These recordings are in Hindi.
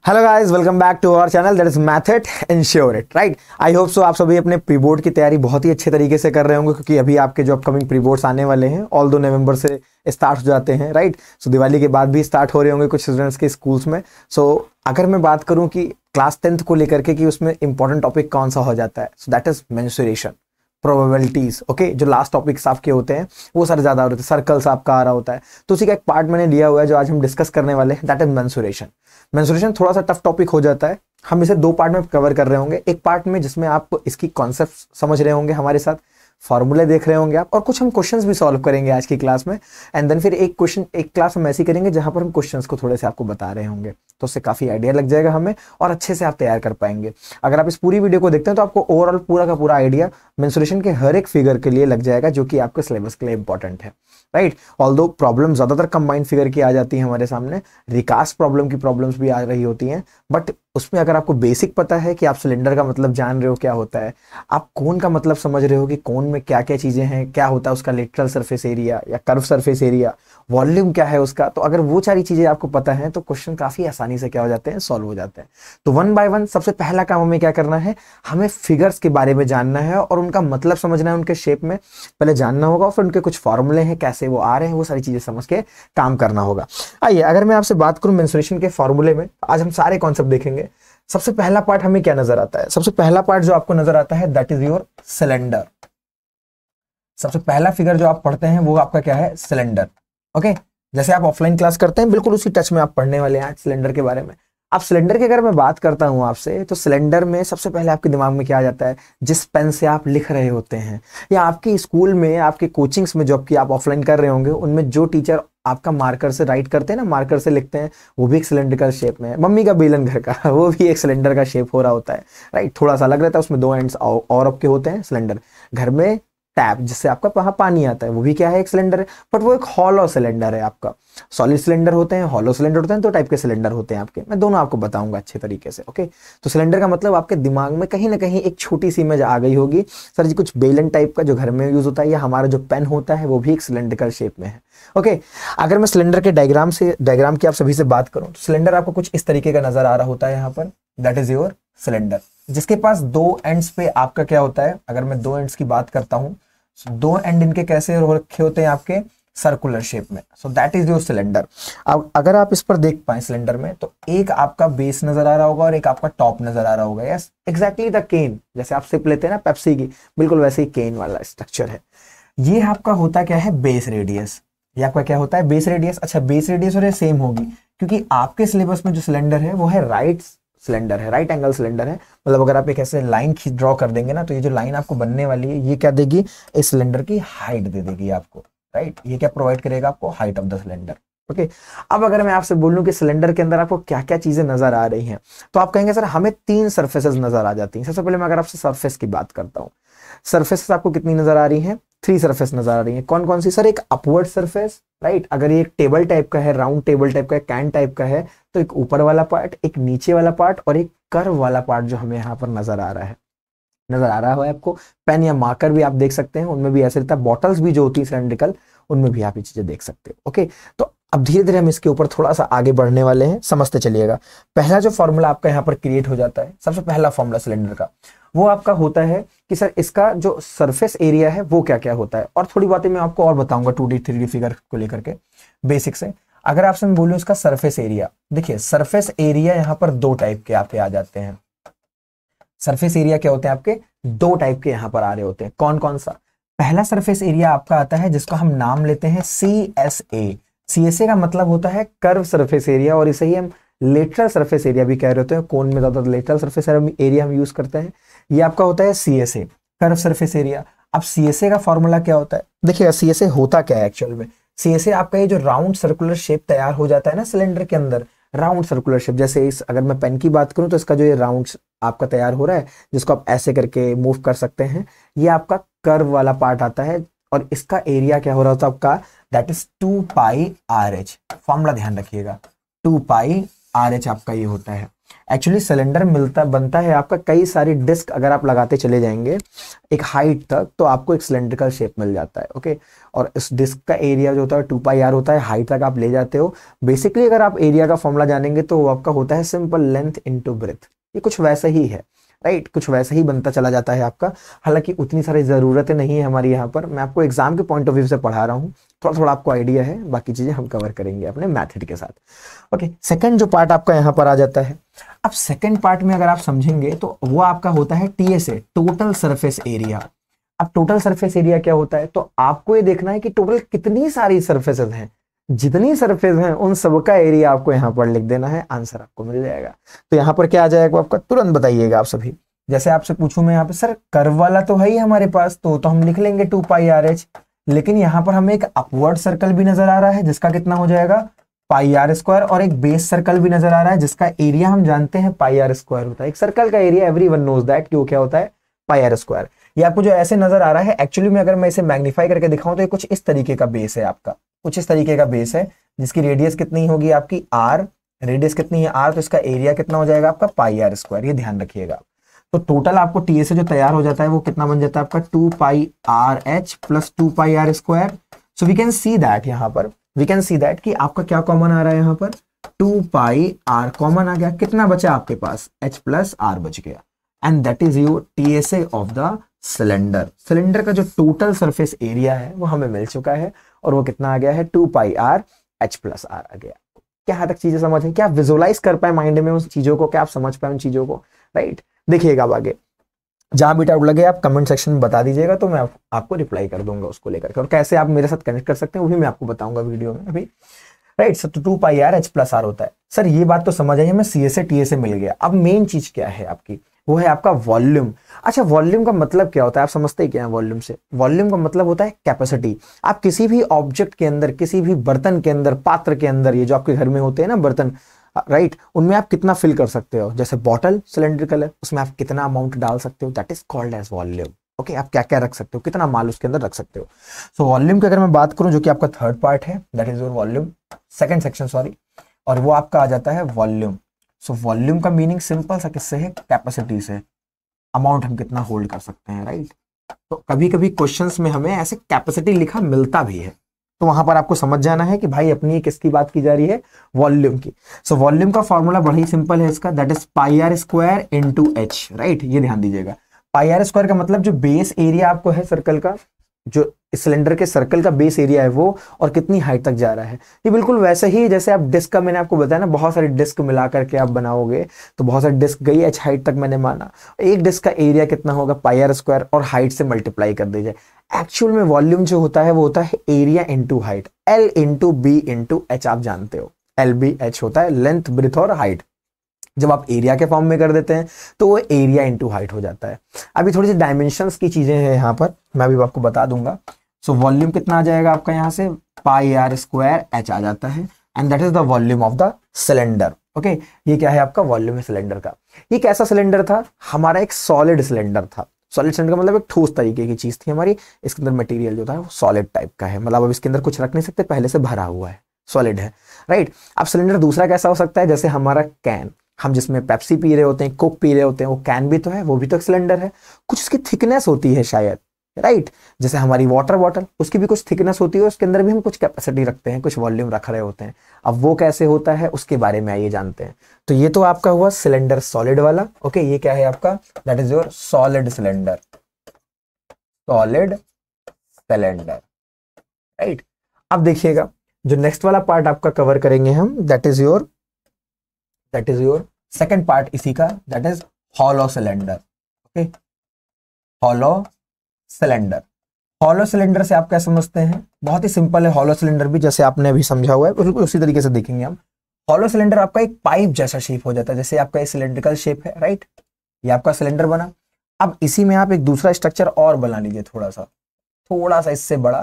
Hello guys, welcome back to our channel that is math it ensure it, right. I hope so आप सभी अपने प्री बोर्ड की तैयारी बहुत ही अच्छे तरीके से कर रहे होंगे, क्योंकि अभी आपके जो अपकमिंग प्री बोर्ड्स आने वाले हैं ऑल दो नवंबर से स्टार्ट हो जाते हैं, राइट। सो दिवाली के बाद भी स्टार्ट हो रहे होंगे कुछ स्टूडेंट्स के स्कूल्स में। सो अगर मैं बात करूं कि क्लास 10th को लेकर के कि उसमें इंपॉर्टेंट टॉपिक कौन सा हो जाता है, so that is mensuration, probabilities. Okay, जो लास्ट टॉपिक्स आपके होते हैं वो सारे ज्यादा होते हैं, सर्कल्स आपका आ रहा होता है, तो उसी का एक पार्ट मैंने लिया हुआ है जो आज हम डिस्कस करने वाले हैं, दैट इज मेंसुरेशन। मेंसुरेशन थोड़ा सा टफ टॉपिक हो जाता है, हम इसे दो पार्ट में कवर कर रहे होंगे। एक पार्ट में जिसमें आप इसकी कॉन्सेप्ट समझ रहे होंगे, हमारे साथ फॉर्मूले देख रहे होंगे आप, और कुछ हम क्वेश्चंस भी सॉल्व करेंगे आज की क्लास में। एंड देन फिर एक क्वेश्चन एक क्लास हम ऐसी करेंगे जहां पर हम क्वेश्चंस को थोड़े से आपको बता रहे होंगे, तो उससे काफी आइडिया लग जाएगा हमें और अच्छे से आप तैयार कर पाएंगे। अगर आप इस पूरी वीडियो को देखते हैं तो आपको ओवरऑल पूरा का पूरा आइडिया मेंसुरेशन के हर एक फिगर के लिए लग जाएगा, जो कि आपके सिलेबस के लिए इंपॉर्टेंट है, राइट। ऑल्दो प्रॉब्लम ज्यादातर कंबाइंड फिगर की आ जाती है हमारे सामने, रिकास्ट प्रॉब्लम की प्रॉब्लम्स भी आ रही होती हैं, बट उसमें अगर आपको बेसिक पता है कि आप सिलेंडर का मतलब जान रहे हो क्या होता है, आप कोन का मतलब समझ रहे हो कि कोन में क्या क्या चीजें हैं, क्या होता है उसका लेटरल सरफेस एरिया या कर्व सरफेस एरिया, वॉल्यूम क्या है उसका, तो अगर वो सारी चीजें आपको पता है तो क्वेश्चन काफी आसानी से क्या हो जाते हैं, सॉल्व हो जाते हैं। तो वन बाय वन सबसे पहला काम हमें क्या करना है, हमें फिगर्स के बारे में जानना है और उनका मतलब समझना है, उनके शेप में पहले जानना होगा, फिर उनके कुछ फॉर्मूले हैं कैसे वो आ रहे हैं, वो सारी चीजें समझ के काम करना होगा। आइए, अगर मैं आपसे बात करूं मेंसुरेशन के फॉर्मूले में, आज हम सारे कॉन्सेप्ट देखेंगे। सबसे पहला पार्ट हमें क्या नजर आता है, सबसे पहला पार्ट जो आपको नजर आता है दैट इज योर सिलेंडर। सबसे पहला फिगर जो आप पढ़ते हैं वो आपका क्या है, सिलेंडर। ओके, जैसे आप ऑफलाइन क्लास करते हैं बिल्कुल उसी टच में आप पढ़ने वाले हैं आज सिलेंडर के बारे में। अब सिलेंडर की अगर मैं बात करता हूं आपसे, तो सिलेंडर में सबसे पहले आपके दिमाग में क्या आ जाता है, जिस पेन से आप लिख रहे होते हैं या आपके स्कूल में आपके कोचिंग्स में जो आप ऑफलाइन कर रहे होंगे, उनमें जो टीचर आपका मार्कर से राइट करते हैं ना, मार्कर से लिखते हैं, वो भी एक सिलेंड्रिकल शेप में है। मम्मी का बेलन घर का वो भी एक सिलेंडर का शेप हो रहा होता है, राइट। थोड़ा सा अलग रहता है, उसमें दो एंड्स और आपके होते हैं। सिलेंडर घर में टैप जिससे आपका वहां पानी आता है, वो भी क्या है, एक सिलेंडर है, बट वो एक हॉलो सिलेंडर है आपका। सॉलिड सिलेंडर होते हैं, हॉलो सिलेंडर होते हैं, दो टाइप के सिलेंडर होते हैं आपके, मैं दोनों आपको बताऊंगा अच्छे तरीके से। ओके, तो सिलेंडर का मतलब आपके दिमाग में कहीं ना कहीं एक छोटी सी इमेज आ गई होगी, सर जी कुछ बेलन टाइप का जो घर में यूज होता है, या हमारा जो पेन होता है वो भी एक सिलेंड्रिकल शेप में है। ओके, अगर मैं सिलेंडर के डायग्राम की आप सभी से बात करूं, तो सिलेंडर आपको कुछ इस तरीके का नजर आ रहा होता है यहाँ पर, दैट इज योर सिलेंडर, जिसके पास दो एंड्स पे आपका क्या होता है, अगर मैं दो एंड्स की बात करता हूं, दो एंड इनके कैसे रखे होते हैं आपके, सर्कुलर शेप में। So that is your cylinder. अब अगर आप इस पर देख पाए सिलेंडर में, तो एक आपका बेस नजर आ रहा होगा और एक आपका टॉप नजर आ रहा होगा। यस, एग्जैक्टली द केन, जैसे आप सिप लेते हैं ना पेप्सी की, बिल्कुल वैसे ही केन वाला स्ट्रक्चर है। ये आपका होता क्या है, बेस रेडियस। ये आपका क्या होता है, बेस रेडियस। अच्छा, बेस रेडियस और ये सेम होगी, क्योंकि आपके सिलेबस में जो सिलेंडर है वो है राइट सिलेंडर है, राइट एंगल सिलेंडर है। मतलब अगर आप एक ऐसे लाइन ड्रॉ कर देंगे ना, तो ये जो लाइन आपको बनने वाली है, ये क्या देगी, इस सिलेंडर की हाइट दे देगी आपको, राइट। ये क्या प्रोवाइड करेगा आपको, height of the cylinder. Okay, अब अगर मैं आपसे बोलूं कि सिलेंडर के अंदर आपको क्या क्या चीजें नजर आ रही हैं, तो आप कहेंगे सर हमें तीन सर्फेसेस नजर आ जाती हैं। सबसे पहले मैं अगर आपसे सर्फेस की बात करता हूं, सर्फेसेस आपको कितनी नजर आ रही हैं, 3 सर्फेस नजर आ रही हैं। कौन कौन सी, सर एक अपवर्ड सर्फेस, राइट। अगर ये एक टेबल टाइप का है, राउंड टेबल टाइप का है, कैन टाइप का है, तो एक ऊपर वाला पार्ट, एक नीचे वाला पार्ट और एक कर्व वाला पार्ट जो हमें यहाँ पर नजर आ रहा है। नजर आ रहा है आपको, पेन या मार्कर भी आप देख सकते हैं, उनमें भी ऐसे रहता है। बॉटल्स भी जो होती है सिलेंड्रिकल, उनमें भी आप ये चीजें देख सकते हो। ओके, तो अब धीरे धीरे हम इसके ऊपर थोड़ा सा आगे बढ़ने वाले हैं, समझते चलिएगा। पहला जो फॉर्मूला आपका यहाँ पर क्रिएट हो जाता है, सबसे पहला फॉर्मूला सिलेंडर का, वो आपका होता है कि सर इसका जो सरफेस एरिया है वो क्या क्या होता है। और थोड़ी बातें मैं आपको और बताऊंगा 2D 3D फिगर को लेकर के बेसिक से। अगर आपसे मैं बोलूं इसका सरफेस एरिया, देखिए सरफेस एरिया यहाँ पर दो टाइप के आपके आ जाते हैं। सरफेस एरिया क्या होते हैं आपके, दो टाइप के यहाँ पर आ रहे होते हैं। कौन कौन सा, पहला सरफेस एरिया आपका आता है जिसको हम नाम लेते हैं CSA। CSA का मतलब होता है कर्व सरफेस एरिया, और इसे ही हम लेटरल सरफेस एरिया भी कह रहे होते हैं। कोन में ज्यादा लेटरल सरफेस एरिया हम यूज करते हैं। ये आपका होता है CSA, कर्व सरफेस एरिया। अब CSA का फॉर्मूला क्या होता है, देखिएगा CSA होता क्या है एक्चुअल में। CSA आपका ये जो राउंड सर्कुलर शेप तैयार हो जाता है ना सिलेंडर के अंदर, राउंड सर्कुलर शेप, जैसे इस अगर मैं पेन की बात करूं तो इसका जो ये राउंड आपका तैयार हो रहा है, जिसको आप ऐसे करके मूव कर सकते हैं, ये आपका कर्व वाला पार्ट आता है। और इसका एरिया क्या हो रहा होता है आपका, that is 2 pi RH। Formula ध्यान रखिएगा, 2 पाई RH आपका ये होता है। एक्चुअली सिलेंडर बनता है आपका कई सारी डिस्क अगर आप लगाते चले जाएंगे एक हाइट तक, तो आपको एक सिलेंड्रिकल शेप मिल जाता है। ओके, और इस डिस्क का एरिया जो होता है 2πr होता है, हाइट तक आप ले जाते हो। बेसिकली अगर आप एरिया का फॉर्मूला जानेंगे तो वो आपका होता है सिंपल लेंथ इनटू ब्रेथ। ये कुछ वैसा ही है, राइट, कुछ वैसा ही बनता चला जाता है आपका। हालांकि उतनी सारी ज़रूरतें नहीं है हमारी यहाँ पर, मैं आपको एग्जाम के पॉइंट ऑफ व्यू से पढ़ा रहा हूँ, थोड़ा थोड़ा आपको आइडिया है, बाकी चीज़ें हम कवर करेंगे अपने मैथड के साथ। ओके, सेकंड जो पार्ट आपका यहाँ पर आ जाता है, अब सेकंड पार्ट में अगर आप समझेंगे तो वो आपका होता है TSA, टोटल सरफेस एरिया। अब टोटल सरफेस एरिया क्या होता है, तो आपको ये देखना है कि टोटल कितनी सारी सरफेसेस हैं, जितनी सरफेस हैं उन सबका एरिया आपको यहाँ पर लिख देना है, आंसर आपको मिल जाएगा। तो यहाँ पर क्या आ जाएगा आपका, तुरंत बताइएगा आप सभी। जैसे आपसे पूछूं मैं यहाँ पे, सर कर्व वाला तो है ही हमारे पास, तो हम लिख लेंगे 2πrh, लेकिन यहाँ पर हमें एक अपवर्ड सर्कल भी नजर आ रहा है जिसका कितना हो जाएगा πr², और एक बेस सर्कल भी नजर आ रहा है जिसका एरिया हम जानते हैं πr² होता है। एक सर्कल का एरिया एवरीवन नोज दैट कि वो क्या होता है, πr²। ये आपको जो ऐसे नजर आ रहा है, एक्चुअली में अगर मैं इसे मैग्नीफाई करके दिखाऊं तो ये कुछ इस तरीके का बेस है आपका, कुछ इस तरीके का बेस है, जिसकी रेडियस कितनी होगी आपकी r, रेडियस कितनी है r, तो इसका एरिया कितना हो जाएगा आपका πr²। ये ध्यान रखिएगा। तो टोटल आपको TSA जो तैयार हो जाता है वो कितना बन जाता है आपका 2πrh plus 2πr²। So we can see that, यहाँ पर वी कैन सी दैट कि आपका क्या कॉमन आ रहा है, यहाँ पर 2πr कॉमन आ गया, कितना बचा आपके पास, h प्लस r बच गया, and that is your TSA of the cylinder. Cylinder का जो टोटल सरफेस एरिया है वो हमें मिल चुका है, और वो कितना आ गया है 2πr h प्लस r आ गया। क्या हद तक चीजें समझ है, क्या विजुअलाइज कर पाए माइंड में उस चीजों को, क्या आप समझ पाए उन चीजों को, राइट। देखिएगा अब आगे, जहां भी डाउट लगे आप कमेंट सेक्शन में बता दीजिएगा, तो मैं आपको रिप्लाई कर दूंगा उसको लेकर के, और कैसे आप मेरे साथ कनेक्ट कर सकते हैं वो भी मैं आपको बताऊंगा वीडियो में अभी, राइट। सर तो 2πr h प्लस r होता है। सर ये बात तो समझ आई, हमें CSA TSA मिल गया। अब मेन चीज क्या है आपकी, वो है आपका वॉल्यूम। अच्छा, वॉल्यूम का मतलब क्या होता है, आप समझते ही क्या है वॉल्यूम से? वॉल्यूम का मतलब होता है कैपेसिटी। आप किसी भी ऑब्जेक्ट के अंदर, किसी भी बर्तन के अंदर, पात्र के अंदर, ये जो आपके घर में होते हैं ना बर्तन, राइट, उनमें आप कितना फिल कर सकते हो। जैसे बॉटल सिलेंड्रिकल है, उसमें आप कितना अमाउंट डाल सकते हो, that is called as volume. Okay, आप क्या क्या रख सकते हो, कितना माल उसके अंदर रख सकते हो। सो वॉल्यूम की अगर मैं बात करूं, जो कि आपका थर्ड पार्ट है, that is your volume, second section sorry, और वो आपका आ जाता है वॉल्यूम। सो वॉल्यूम का मीनिंग सिंपल सा किससे है, कैपेसिटी से, अमाउंट हम कितना होल्ड कर सकते हैं, राइट। तो कभी कभी क्वेश्चंस में हमें ऐसे कैपेसिटी लिखा मिलता भी है, तो वहां पर आपको समझ जाना है कि भाई अपनी किसकी बात की जा रही है, वॉल्यूम की। सो वॉल्यूम का फॉर्मूला बड़ा ही सिंपल है इसका, that is πr² into h, right. ये ध्यान दीजिएगा, πr² का मतलब जो बेस एरिया आपको है सर्कल का, जो सिलेंडर के सर्कल का बेस एरिया है वो, और कितनी हाइट तक जा रहा है। ये बिल्कुल वैसे ही जैसे आप डिस्क का, मैंने आपको बताया ना, बहुत सारी डिस्क मिला करके आप बनाओगे, तो बहुत सारी डिस्क गई h हाइट तक मैंने माना, एक डिस्क का एरिया कितना होगा πr² और हाइट से मल्टीप्लाई कर दीजिए। एक्चुअल में वॉल्यूम जो होता है वो होता है area into height, L into B into H, आप जानते हो LBH होता है लेंथ, ब्रेथ और हाइट। जब आप एरिया के फॉर्म में कर देते हैं तो वो एरिया इंटू हाइट हो जाता है। अभी थोड़ी सी डायमेंशंस की चीजें हैं यहाँ पर, मैं अभी आपको बता दूंगा। सो वॉल्यूम कितना आ जाएगा आपका, यहाँ से πr² h आ जाता है, and that is the volume of the cylinder. Okay, ये क्या है आपका वॉल्यूम है सिलेंडर का। ये कैसा सिलेंडर था हमारा, एक सॉलिड सिलेंडर था। सॉलिड सिलेंडर का मतलब एक ठोस तरीके की चीज थी हमारी, इसके अंदर मटेरियल जो था वो सॉलिड टाइप का है, मतलब अब इसके अंदर कुछ रख नहीं सकते, पहले से भरा हुआ है, सॉलिड है, राइट। अब सिलेंडर दूसरा कैसा हो सकता है, जैसे हमारा कैन, हम जिसमें पेप्सी पी रहे होते हैं, कोक पी रहे होते हैं, वो कैन भी तो है, वो भी तो एक सिलेंडर है, कुछ उसकी थिकनेस होती है शायद, राइट। जैसे हमारी वाटर बॉटल, उसकी भी कुछ थिकनेस होती है, उसके अंदर भी हम कुछ कैपेसिटी रखते हैं, कुछ वॉल्यूम रख रहे होते हैं। अब वो कैसे होता है उसके बारे में आइए जानते हैं। तो ये तो आपका हुआ सिलेंडर सॉलिड वाला। ओके, ये क्या है आपका, that is your solid cylinder, solid cylinder, right. अब देखिएगा जो नेक्स्ट वाला पार्ट आपका कवर करेंगे हम, that is your second part इसी का, that is hollow cylinder. Okay, hollow cylinder. Hollow cylinder से आप क्या समझते हैं, बहुत ही सिंपल है हॉलो सिलेंडर भी, जैसे आपने अभी समझा हुआ है बिल्कुल उसी तरीके से देखेंगे हम। हॉलो सिलेंडर आपका एक पाइप जैसा शेप हो जाता है, जैसे आपका ये सिलेंड्रिकल शेप है, राइट, ये आपका सिलेंडर बना। अब इसी में आप एक दूसरा स्ट्रक्चर और बना लीजिए, थोड़ा सा इससे बड़ा,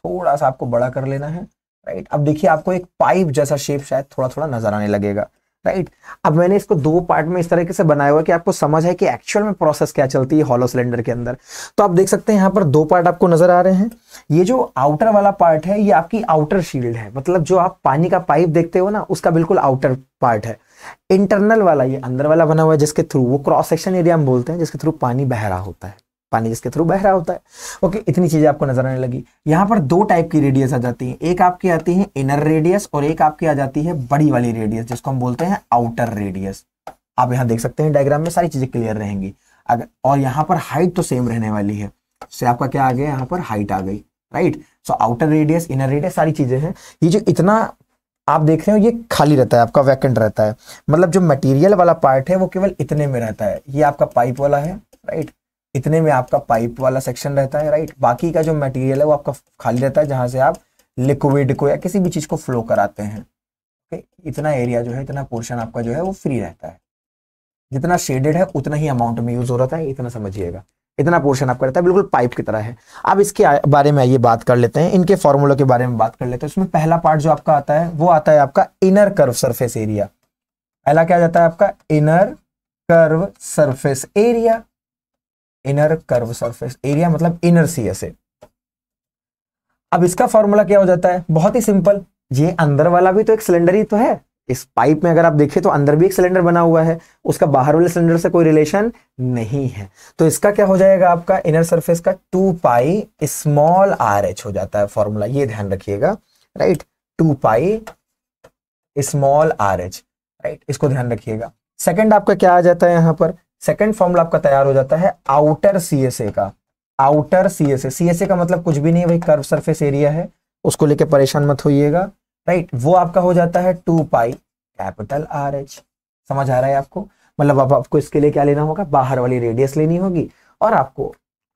थोड़ा सा आपको बड़ा कर लेना है, राइट। अब देखिए आपको एक पाइप जैसा शेप शायद थोड़ा थोड़ा नजर आने लगेगा, राइट। अब मैंने इसको दो पार्ट में इस तरीके से बनाया हुआ कि आपको समझ है कि एक्चुअल में प्रोसेस क्या चलती है हॉलो सिलेंडर के अंदर। तो आप देख सकते हैं यहाँ पर दो पार्ट आपको नजर आ रहे हैं। ये जो आउटर वाला पार्ट है ये आपकी आउटर शील्ड है, मतलब जो आप पानी का पाइप देखते हो ना उसका बिल्कुल आउटर पार्ट है। इंटरनल वाला ये अंदर वाला बना हुआ है जिसके थ्रू, वो क्रॉस सेक्शन एरिया हम बोलते हैं जिसके थ्रू पानी बह रहा होता है, पानी जिसके थ्रू बह रहा होता है। ओके, इतनी चीजें आपको नजर आने लगी। यहाँ पर दो टाइप की रेडियस आ जाती है, एक आपकी आती है इनर रेडियस और एक आपकी आ जाती है बड़ी वाली रेडियस जिसको हम बोलते हैं आउटर रेडियस। आप यहाँ देख सकते हैं डायग्राम में सारी चीजें क्लियर रहेंगी। अगर और यहाँ पर हाइट तो सेम रहने वाली है, उससे आपका क्या आ गया, यहाँ पर हाइट आ गई, right. So outer radius, inner radius, सारी चीजें हैं। ये जो इतना आप देख रहे हो ये खाली रहता है, आपका वैकेंट रहता है, मतलब जो मटेरियल वाला पार्ट है वो केवल इतने में रहता है। ये आपका पाइप वाला है, राइट, इतने में आपका पाइप वाला सेक्शन रहता है, राइट। बाकी का जो मटेरियल है वो आपका खाली रहता है जहां से आप लिक्विड को या किसी भी चीज को फ्लो कराते हैं। ओके, इतना एरिया जो है, इतना पोर्शन आपका जो है वो फ्री रहता है। जितना शेडेड है उतना ही अमाउंट में यूज हो रहा है, इतना समझिएगा। इतना पोर्शन आपका रहता है, बिल्कुल पाइप की तरह है। अब इसके बारे में आइए बात कर लेते हैं, इनके फॉर्मूलों के बारे में बात कर लेते हैं। उसमें पहला पार्ट जो आपका आता है वो आता है आपका इनर कर्व सरफेस एरिया। पहला क्या जाता है आपका inner curve surface area. Inner curve surface area मतलब इनर CSA। अब इसका फॉर्मूला क्या हो जाता है, बहुत ही सिंपल। ये अंदर वाला भी तो एक सिलेंडर ही तो है, इस पाइप में अगर आप देखें तो अंदर भी एक सिलेंडर बना हुआ है, उसका बाहर वाले सिलेंडर से कोई रिलेशन नहीं है। तो इसका क्या हो जाएगा आपका इनर सरफेस का 2 पाई स्मॉल RH हो जाता है फॉर्मूला, ये ध्यान रखिएगा, right. 2 pi small RH, right, इसको ध्यान रखिएगा। सेकंड आपका क्या आ जाता है, यहाँ पर सेकंड फॉर्मूला आपका तैयार हो जाता है आउटर CSA का। आउटर CSA का मतलब कुछ भी नहीं, वही कर्व सरफेस एरिया है, उसको लेके परेशान मत होइएगा, राइट। वो आपका हो जाता है 2 पाई कैपिटल RH। समझ आ रहा है आपको, मतलब अब आपको इसके लिए क्या लेना होगा, बाहर वाली रेडियस लेनी होगी और आपको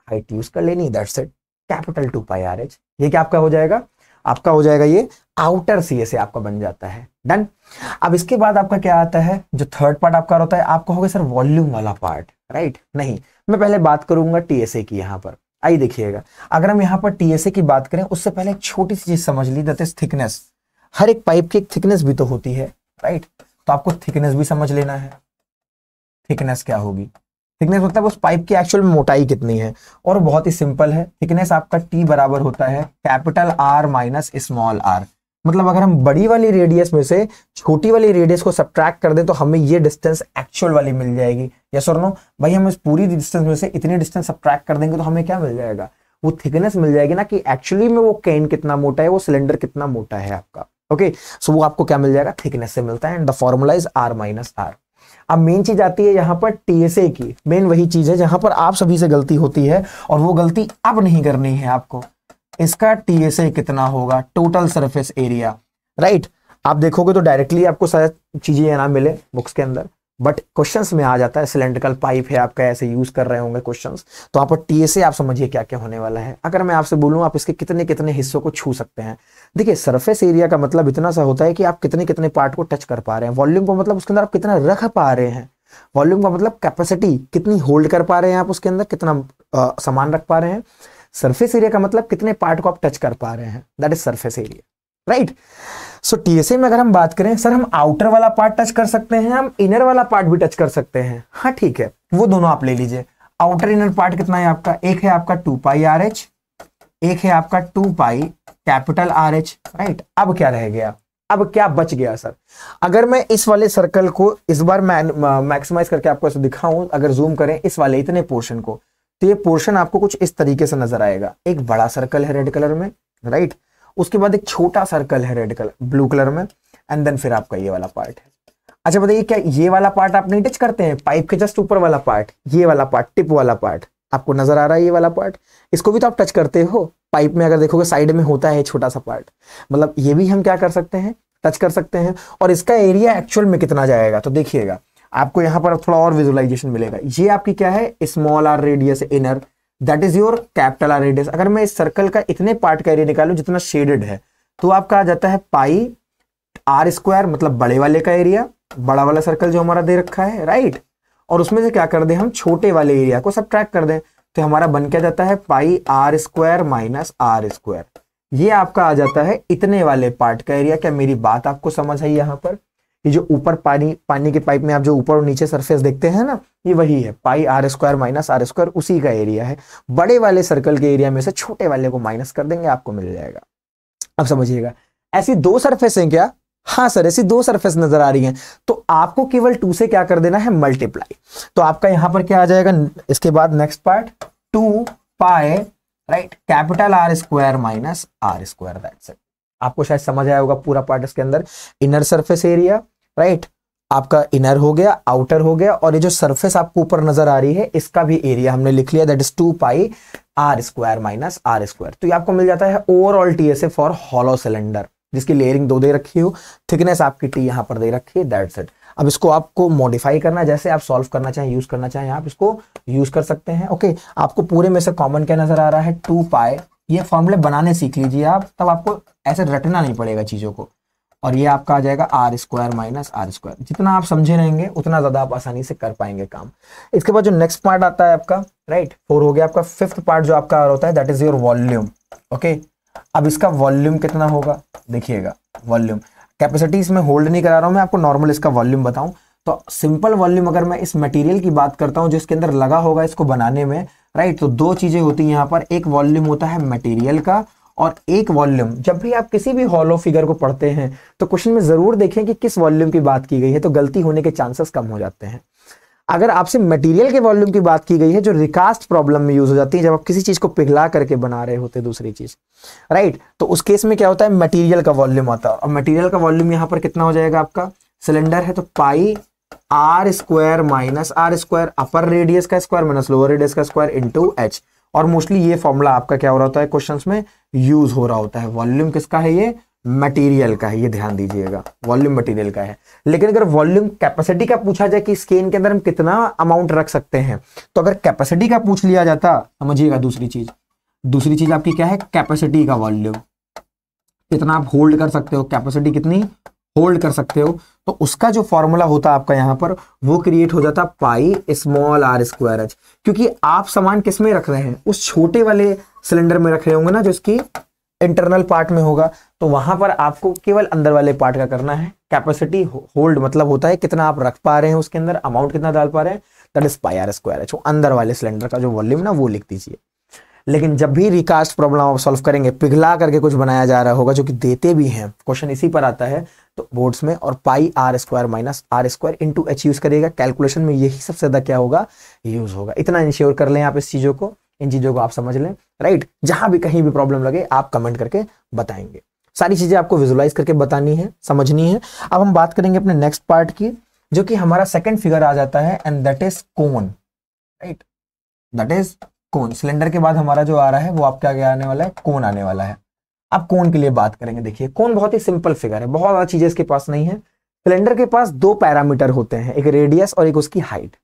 हाइट यूज कर लेनी, that's it, capital 2 pi RH। ये क्या आपका हो जाएगा, आपका हो जाएगा ये आउटर CSA आपका बन जाता है, डन। अब इसके बाद आपका क्या आता है, जो थर्ड पार्ट आपका होता है, आपका होगा सर वॉल्यूम वाला पार्ट, राइट। नहीं, मैं पहले बात करूंगा TSA की। यहाँ पर आइए देखिएगा, अगर हम यहाँ पर TSA की बात करें उससे पहले एक छोटी सी चीज समझ ली, दैट इज थिकनेस। हर एक पाइप की एक थिकनेस भी तो होती है, राइट। तो आपको थिकनेस भी समझ लेना है। थिकनेस क्या होगी, थिकनेस मतलब उस पाइप की एक्चुअल में मोटाई कितनी है, और बहुत ही सिंपल है। थिकनेस आपका T बराबर होता है capital R minus small r। मतलब अगर हम बड़ी वाली रेडियस में से छोटी वाली रेडियस को सब्ट्रैक्ट कर दें तो हमें ये डिस्टेंस एक्चुअल वाली मिल जाएगी। यस और नो भाई, हम इस पूरी डिस्टेंस में से इतनी डिस्टेंस सब्ट्रैक्ट कर देंगे तो हमें क्या मिल जाएगा, वो थिकनेस मिल जाएगी ना, कि एक्चुअली में वो कैन कितना मोटा है, वो सिलेंडर कितना मोटा है आपका। ओके, सो वो आपको क्या मिल जाएगा, थिकनेस से मिलता है, and the formula is R minus R। अब मेन चीज आती है यहाँ पर TSA की। मेन वही चीज है जहां पर आप सभी से गलती होती है, और वो गलती अब नहीं करनी है आपको। इसका TSA कितना होगा, टोटल सरफेस एरिया, राइट। आप देखोगे तो डायरेक्टली आपको शायद चीजें ना मिले बुक्स के अंदर, बट क्वेश्चंस में आ जाता है। सिलेंड्रिकल पाइप है आपका, ऐसे यूज कर रहे होंगे क्वेश्चंस, तो यहाँ पर TSA आप समझिए क्या क्या होने वाला है। अगर मैं आपसे बोलूं आप इसके कितने कितने हिस्सों को छू सकते हैं। देखिए, सरफेस एरिया का मतलब इतना सा होता है कि आप कितने कितने पार्ट को टच कर पा रहे हैं। वॉल्यूम का मतलब उसके अंदर आप कितना रख पा रहे हैं। वॉल्यूम का मतलब कैपेसिटी, कितनी होल्ड कर पा रहे हैं आप उसके अंदर, कितना सामान रख पा रहे हैं। सरफेस एरिया का मतलब कितने पार्ट को आप टच कर पा रहे हैं, that is surface area, right. So TSA में अगर हम बात करें, सर हम आउटर वाला पार्ट टच कर सकते हैं, हम इनर वाला पार्ट भी टच कर सकते हैं। हाँ ठीक है, वो दोनों आप ले लीजिए। आउटर इनर पार्ट कितना है आपका, एक है आपका 2 पाई RH, एक है आपका 2 पाई कैपिटल RH, राइट। अब क्या रह गया, अब क्या बच गया सर। अगर मैं इस वाले सर्कल को इस बार मैक्सिमाइज करके आपको ऐसे दिखाऊं, अगर जूम करें इस वाले इतने पोर्शन को, तो ये पोर्शन आपको कुछ इस तरीके से नजर आएगा। एक बड़ा सर्कल है रेड कलर में, राइट, उसके बाद एक छोटा सर्कल है रेड कलर ब्लू कलर में, एंड देन फिर आपका ये वाला पार्ट है। अच्छा बताइए, क्या ये वाला पार्ट आप नहीं टच करते हैं, पाइप के जस्ट ऊपर वाला पार्ट, ये वाला पार्ट, टिप वाला पार्ट आपको नजर आ रहा है, ये वाला पार्ट, इसको भी तो आप टच करते हो। पाइप में अगर देखोगे साइड में होता है छोटा सा पार्ट, मतलब ये भी हम क्या कर सकते हैं, टच कर सकते हैं। और इसका एरिया एक्चुअल में कितना जाएगा, तो देखिएगा आपको यहाँ पर थोड़ा और विजुअलाइजेशन मिलेगा। ये आपकी क्या है, small r radius inner, that is your capital R radius. अगर मैं इस सर्कल का इतने पार्ट का एरिया निकालूं जितना शेडेड है, तो आपका आ जाता है पाई R², मतलब बड़े वाले का एरिया, बड़ा वाला सर्कल जो हमारा दे रखा है, राइट। और उसमें से क्या कर दें हम, छोटे वाले एरिया को सब्ट्रैक्ट कर दें, तो हमारा बन क्या जाता है, पाई R² माइनस R²। ये आपका आ जाता है इतने वाले पार्ट का एरिया। क्या मेरी बात आपको समझ आई यहाँ पर? ये जो ऊपर पानी के पाइप में आप जो ऊपर और नीचे सरफेस देखते हैं ना, ये वही है, पाई R² माइनस R², उसी का एरिया है। बड़े वाले सर्कल के एरिया में से छोटे वाले को माइनस कर देंगे, आपको मिल जाएगा। अब समझिएगा, ऐसी दो सरफेस हैं क्या, हाँ सर, ऐसी दो सरफेस नजर आ रही हैं, तो आपको केवल 2 से क्या कर देना है, मल्टीप्लाई। तो आपका यहां पर क्या आ जाएगा, इसके बाद next part 2 pi, right, capital R square minus R square, that's it. आपको शायद समझ आया होगा पूरा पार्ट इसके अंदर। इनर सरफेस एरिया, राइट, आपका इनर हो गया, आउटर हो गया, और ये जो सरफेस आपको ऊपर नजर आ रही है इसका भी एरिया हमने लिख लिया, that is 2 pi R square minus R square. तो ये आपको मिल जाता है overall TSA for hollow cylinder, जिसकी लेयरिंग 2 दे रखी हो, थिकनेस आपकी टी यहां पर दे रखी है, दैट्स इट। अब इसको आपको मॉडिफाई करना, जैसे आप सॉल्व करना चाहें, यूज करना चाहें, आप इसको यूज कर सकते हैं। ओके, आपको पूरे में से कॉमन क्या नजर आ रहा है, 2 पाई। ये फॉर्मूले बनाने सीख लीजिए आप, तब आपको ऐसे रटना नहीं पड़ेगा चीजों को। और ये आपका आ जाएगा R square minus R square. जितना आप समझे रहेंगे उतना ज्यादा आप आसानी से कर पाएंगे काम। इसके बाद जो नेक्स्ट पार्ट आता है आपका, राइट, 4 हो गया आपका। 5th पार्ट जो आपका होता है, that is your volume. Okay, अब इसका वॉल्यूम कितना होगा, देखिएगा, वॉल्यूम कैपेसिटी इसमें होल्ड नहीं करा रहा हूं मैं, आपको नॉर्मल इसका वॉल्यूम बताऊं तो सिंपल वॉल्यूम अगर मैं इस मटेरियल की बात करता हूं जो इसके अंदर लगा होगा इसको बनाने में, राइट, तो 2 चीजें होती हैं यहाँ पर। एक वॉल्यूम होता है मटेरियल का, और एक वॉल्यूम, जब भी आप किसी भी हॉलो फिगर को पढ़ते हैं तो क्वेश्चन में जरूर देखें कि किस वॉल्यूम की बात की गई है, तो गलती होने के चांसेस कम हो जाते हैं। अगर आपसे मटेरियल के वॉल्यूम की बात की गई है, जो रिकास्ट प्रॉब्लम में यूज हो जाती है, जब आप किसी चीज को पिघला करके बना रहे होते दूसरी चीज, राइट, तो उस केस में क्या होता है, मटेरियल का वॉल्यूम आता है। और मटेरियल का वॉल्यूम यहां पर कितना हो जाएगा, आपका सिलेंडर है तो pi R square minus R square, upper radius का स्क्वायर माइनस लोअर रेडियस का स्क्वायर इनटू एच। और मोस्टली ये फॉर्मूला आपका क्या हो रहा होता है, क्वेश्चंस में यूज हो रहा होता है। वॉल्यूम किसका है, ये मटेरियल का है, ये ध्यान दीजिएगा, वॉल्यूम मटेरियल का है। लेकिन अगर वॉल्यूम कैपेसिटी का पूछा जाए कि स्केन के अंदर हम कितना अमाउंट रख सकते हैं, तो अगर कैपेसिटी का पूछ लिया जाता, समझिएगा, दूसरी चीज आपकी क्या है, कैपेसिटी का वॉल्यूम कितना आप होल्ड कर सकते हो, कैपेसिटी कितनी होल्ड कर सकते हो, तो उसका जो फॉर्मूला होता आपका यहां पर, वो क्रिएट हो जाता pi small R square H. क्योंकि आप सामान किस में रख रहे हैं, उस छोटे वाले सिलेंडर में रख रहे होंगे ना, जो इसकी इंटरनल पार्ट में होगा, तो वहां पर आपको केवल अंदर वाले पार्ट का करना है। कैपेसिटी होल्ड मतलब होता है कितना आप रख पा रहे हैं उसके अंदर, अमाउंट कितना डाल पा रहे हैं, that is pi R square H. अंदर वाले सिलेंडर का जो वॉल्यूम ना, वो लिख दीजिए। लेकिन जब भी रिकास्ट प्रॉब्लम आप सॉल्व करेंगे, पिघला करके कुछ बनाया जा रहा होगा, जो कि देते भी हैं, क्वेश्चन इसी पर आता है तो बोर्ड्स में, और pi R square minus R square into H use करिएगा। कैलकुलेशन में यही सबसे ज्यादा क्या होगा, यूज होगा। इतना इंश्योर कर लें आप इस चीजों को, इन चीजों को आप समझ लें, राइट। जहां भी कहीं भी प्रॉब्लम लगे आप कमेंट करके बताएंगे। सारी चीजें आपको विजुलाइज करके बतानी है, समझनी है। अब हम बात करेंगे अपने नेक्स्ट पार्ट की, जो कि हमारा सेकंड फिगर आ जाता है, and that is cone, right, that is cone. Cylinder के बाद हमारा जो आ रहा है वो आपका क्या आने वाला है, कोन आने वाला है। अब कोन के लिए बात करेंगे। देखिए, कोन बहुत ही सिंपल फिगर है, बहुत ज्यादा चीजें इसके पास नहीं है। सिलेंडर के पास 2 पैरामीटर होते हैं, एक रेडियस और एक उसकी हाइट।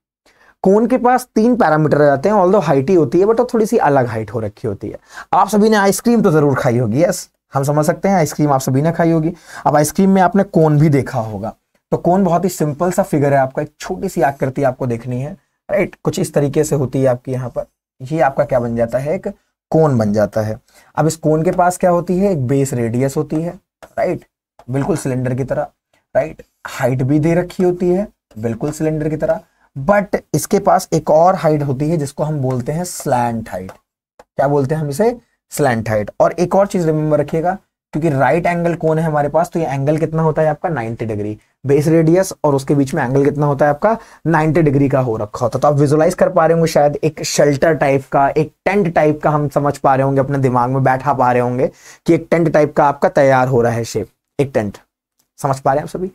कोन के पास 3 पैरामीटर आ जाते हैं, ऑल्दो हाइट ही होती है, बट वो थोड़ी सी अलग हाइट हो रखी होती है। आप सभी ने आइसक्रीम तो जरूर खाई होगी, यस, हम समझ सकते हैं, आइसक्रीम आप सभी ने खाई होगी। अब आइसक्रीम में आपने कोन भी देखा होगा। तो कोन बहुत ही सिंपल सा फिगर है आपका, एक छोटी सी आकृति आपको देखनी है, राइट, कुछ इस तरीके से होती है आपकी यहाँ पर। ये आपका क्या बन जाता है, एक कोन बन जाता है। अब इस कोन के पास क्या होती है, एक बेस रेडियस होती है, राइट, बिल्कुल सिलेंडर की तरह, राइट। हाइट भी दे रखी होती है बिल्कुल सिलेंडर की तरह, बट इसके पास एक और हाइट होती है जिसको हम बोलते हैं स्लैंट हाइट। क्या बोलते हैं हम इसे, स्लैंट हाइट। और एक और चीज रिमेंबर रखिएगा, क्योंकि राइट एंगल कोन है हमारे पास, तो ये एंगल कितना होता है आपका 90 डिग्री। बेस रेडियस और उसके बीच में एंगल कितना होता है आपका 90 डिग्री का हो रखा होता है। तो आप विजुलाइज कर पा रहे होंगे शायद, एक शेल्टर टाइप का, एक टेंट टाइप का हम समझ पा रहे होंगे, अपने दिमाग में बैठा पा रहे होंगे कि एक टेंट टाइप का आपका तैयार हो रहा है शेप, एक टेंट। समझ पा रहे हैं आप सभी।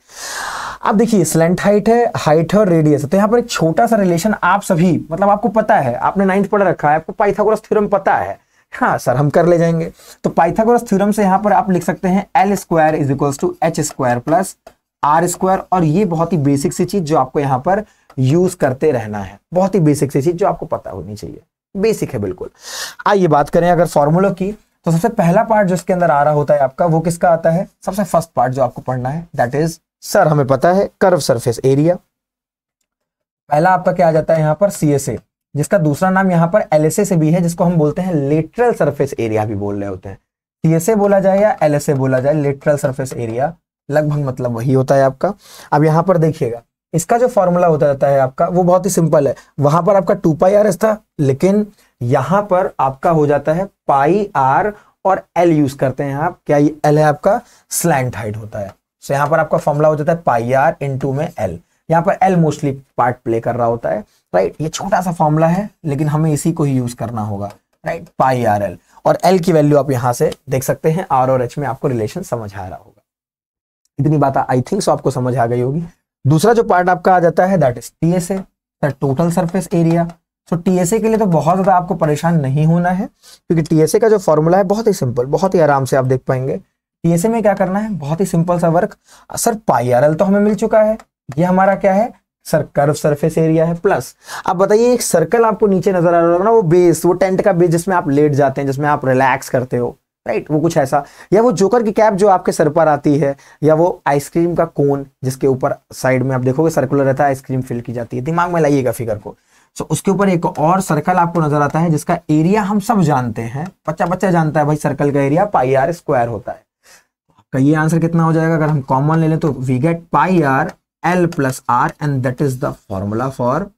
अब देखिए, स्लैंट हाइट है, हाइट है और रेडियस है, तो यहाँ पर एक छोटा सा रिलेशन आप सभी, मतलब आपको पता है, आपने 9th पढ़ रखा है, आपको पाइथागोरस थ्योरम पता है। हाँ सर, हम कर ले जाएंगे। तो पाइथागोरस थ्योरम से यहाँ पर आप लिख सकते हैं L square is equals to H square plus R square. और ये बहुत ही बेसिक सी चीज जो आपको यहाँ पर यूज करते रहना है, बहुत ही बेसिक सी चीज जो आपको पता होनी चाहिए, बेसिक है बिल्कुल। आइए बात करें अगर फॉर्मूलों की, तो सबसे पहला पार्ट जो इसके अंदर आ रहा होता है आपका, वो किसका आता है, सबसे फर्स्ट पार्ट जो आपको पढ़ना है, दैट इज, सर हमें पता है, कर्व सरफेस एरिया। पहला आपका क्या आ जाता है यहाँ पर, CSA, जिसका दूसरा नाम यहाँ पर LSA से भी है, जिसको हम बोलते हैं लेटरल सरफेस एरिया भी बोल रहे होते हैं। CSA बोला जाए या LSA बोला जाए, लेटरल सरफेस एरिया लगभग मतलब वही होता है आपका। अब यहाँ पर देखिएगा, इसका जो फॉर्मूला होता जाता है आपका, वो बहुत ही सिंपल है। वहां पर आपका 2 पाई आर था, लेकिन यहां पर आपका हो जाता है पाई आर और L यूज करते हैं आप। क्या ये L है आपका स्लैंट हाइट होता है, सो यहाँ पर आपका फॉर्मूला हो जाता है पाई आर इनटू में एल। यहाँ पर एल मोस्टली पार्ट प्ले कर रहा होता है, राइट। ये छोटा सा फॉर्मूला है लेकिन हमें इसी को ही यूज करना होगा, राइट, पाई आर एल। और एल की वैल्यू आप यहाँ से देख सकते हैं, आर और एच में आपको रिलेशन समझ आ रहा होगा। इतनी बात आई थिंक सो आपको समझ आ गई होगी। दूसरा जो पार्ट आपका आ जाता है that is TSA, total surface area. So TSA के लिए तो बहुत ज्यादा आपको परेशान नहीं होना है, क्योंकि टीएसए का जो फॉर्मूला है बहुत ही सिंपल, बहुत ही आराम से आप देख पाएंगे। टीएसए में क्या करना है, बहुत ही सिंपल सा वर्क। सर पाई आर एल तो हमें मिल चुका है, ये हमारा क्या है, सर कर्व सरफेस एरिया है, प्लस अब बताइए एक सर्कल आपको नीचे नजर आ रहा होगा ना, वो बेस, वो टेंट का बेस जिसमें आप लेट जाते हैं, जिसमें आप रिलैक्स करते हो, राइट, वो कुछ ऐसा, या वो जोकर की कैप जो आपके सर पर आती है, या वो आइसक्रीम का कोन जिसके ऊपर साइड में आप देखोगे सर्कुलर रहता है, आइसक्रीम फिल की जाती है, दिमाग में लाइएगा फिगर को। सो उसके ऊपर एक और सर्कल आपको नजर आता है जिसका एरिया हम सब जानते हैं, बच्चा बच्चा जानता है भाई, सर्कल का एरिया पाई आर स्क्वायर होता है। आपका ये आंसर कितना हो जाएगा, अगर हम कॉमन ले लें तो we get pi R L plus R, and that is the formula for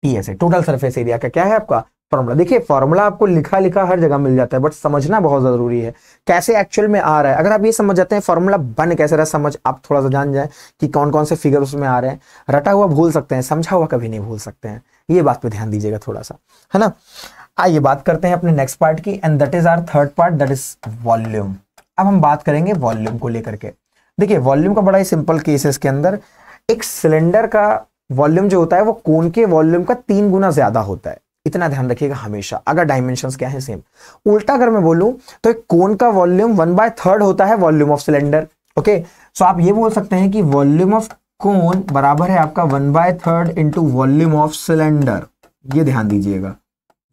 TSA, total surface area का क्या है आपका फॉर्मूला। देखिए फॉर्मूला आपको लिखा लिखा हर जगह मिल जाता है, बट समझना बहुत जरूरी है कैसे एक्चुअल में आ रहा है। अगर आप ये समझ जाते हैं फॉर्मूला बन कैसे रहा, समझ आप थोड़ा सा जान जाए कि कौन कौन से फिगर उसमें आ रहे हैं, रटा हुआ भूल सकते हैं, समझा हुआ कभी नहीं भूल सकते हैं, ये बात पे ध्यान दीजिएगा थोड़ा सा, है ना। आइए बात करते हैं अपने नेक्स्ट पार्ट की, and that is our third part, that is volume. अब हम बात करेंगे वॉल्यूम को लेकर के। देखिए वॉल्यूम का बड़ा ही सिंपल केस है इसके अंदर। एक सिलेंडर का वॉल्यूम जो होता है वो कोन के वॉल्यूम का 3 गुना ज्यादा होता है, इतना ध्यान रखिएगा हमेशा, अगर डायमेंशंस क्या है सेम। उल्टा अगर मैं बोलूं तो एक कोन का वॉल्यूम 1/3 होता है वॉल्यूम ऑफ सिलेंडर। ओके, सो आप ये बोल सकते हैं कि वॉल्यूम ऑफ कोन बराबर है आपका 1/3 इंटू वॉल्यूम ऑफ सिलेंडर। ये ध्यान दीजिएगा,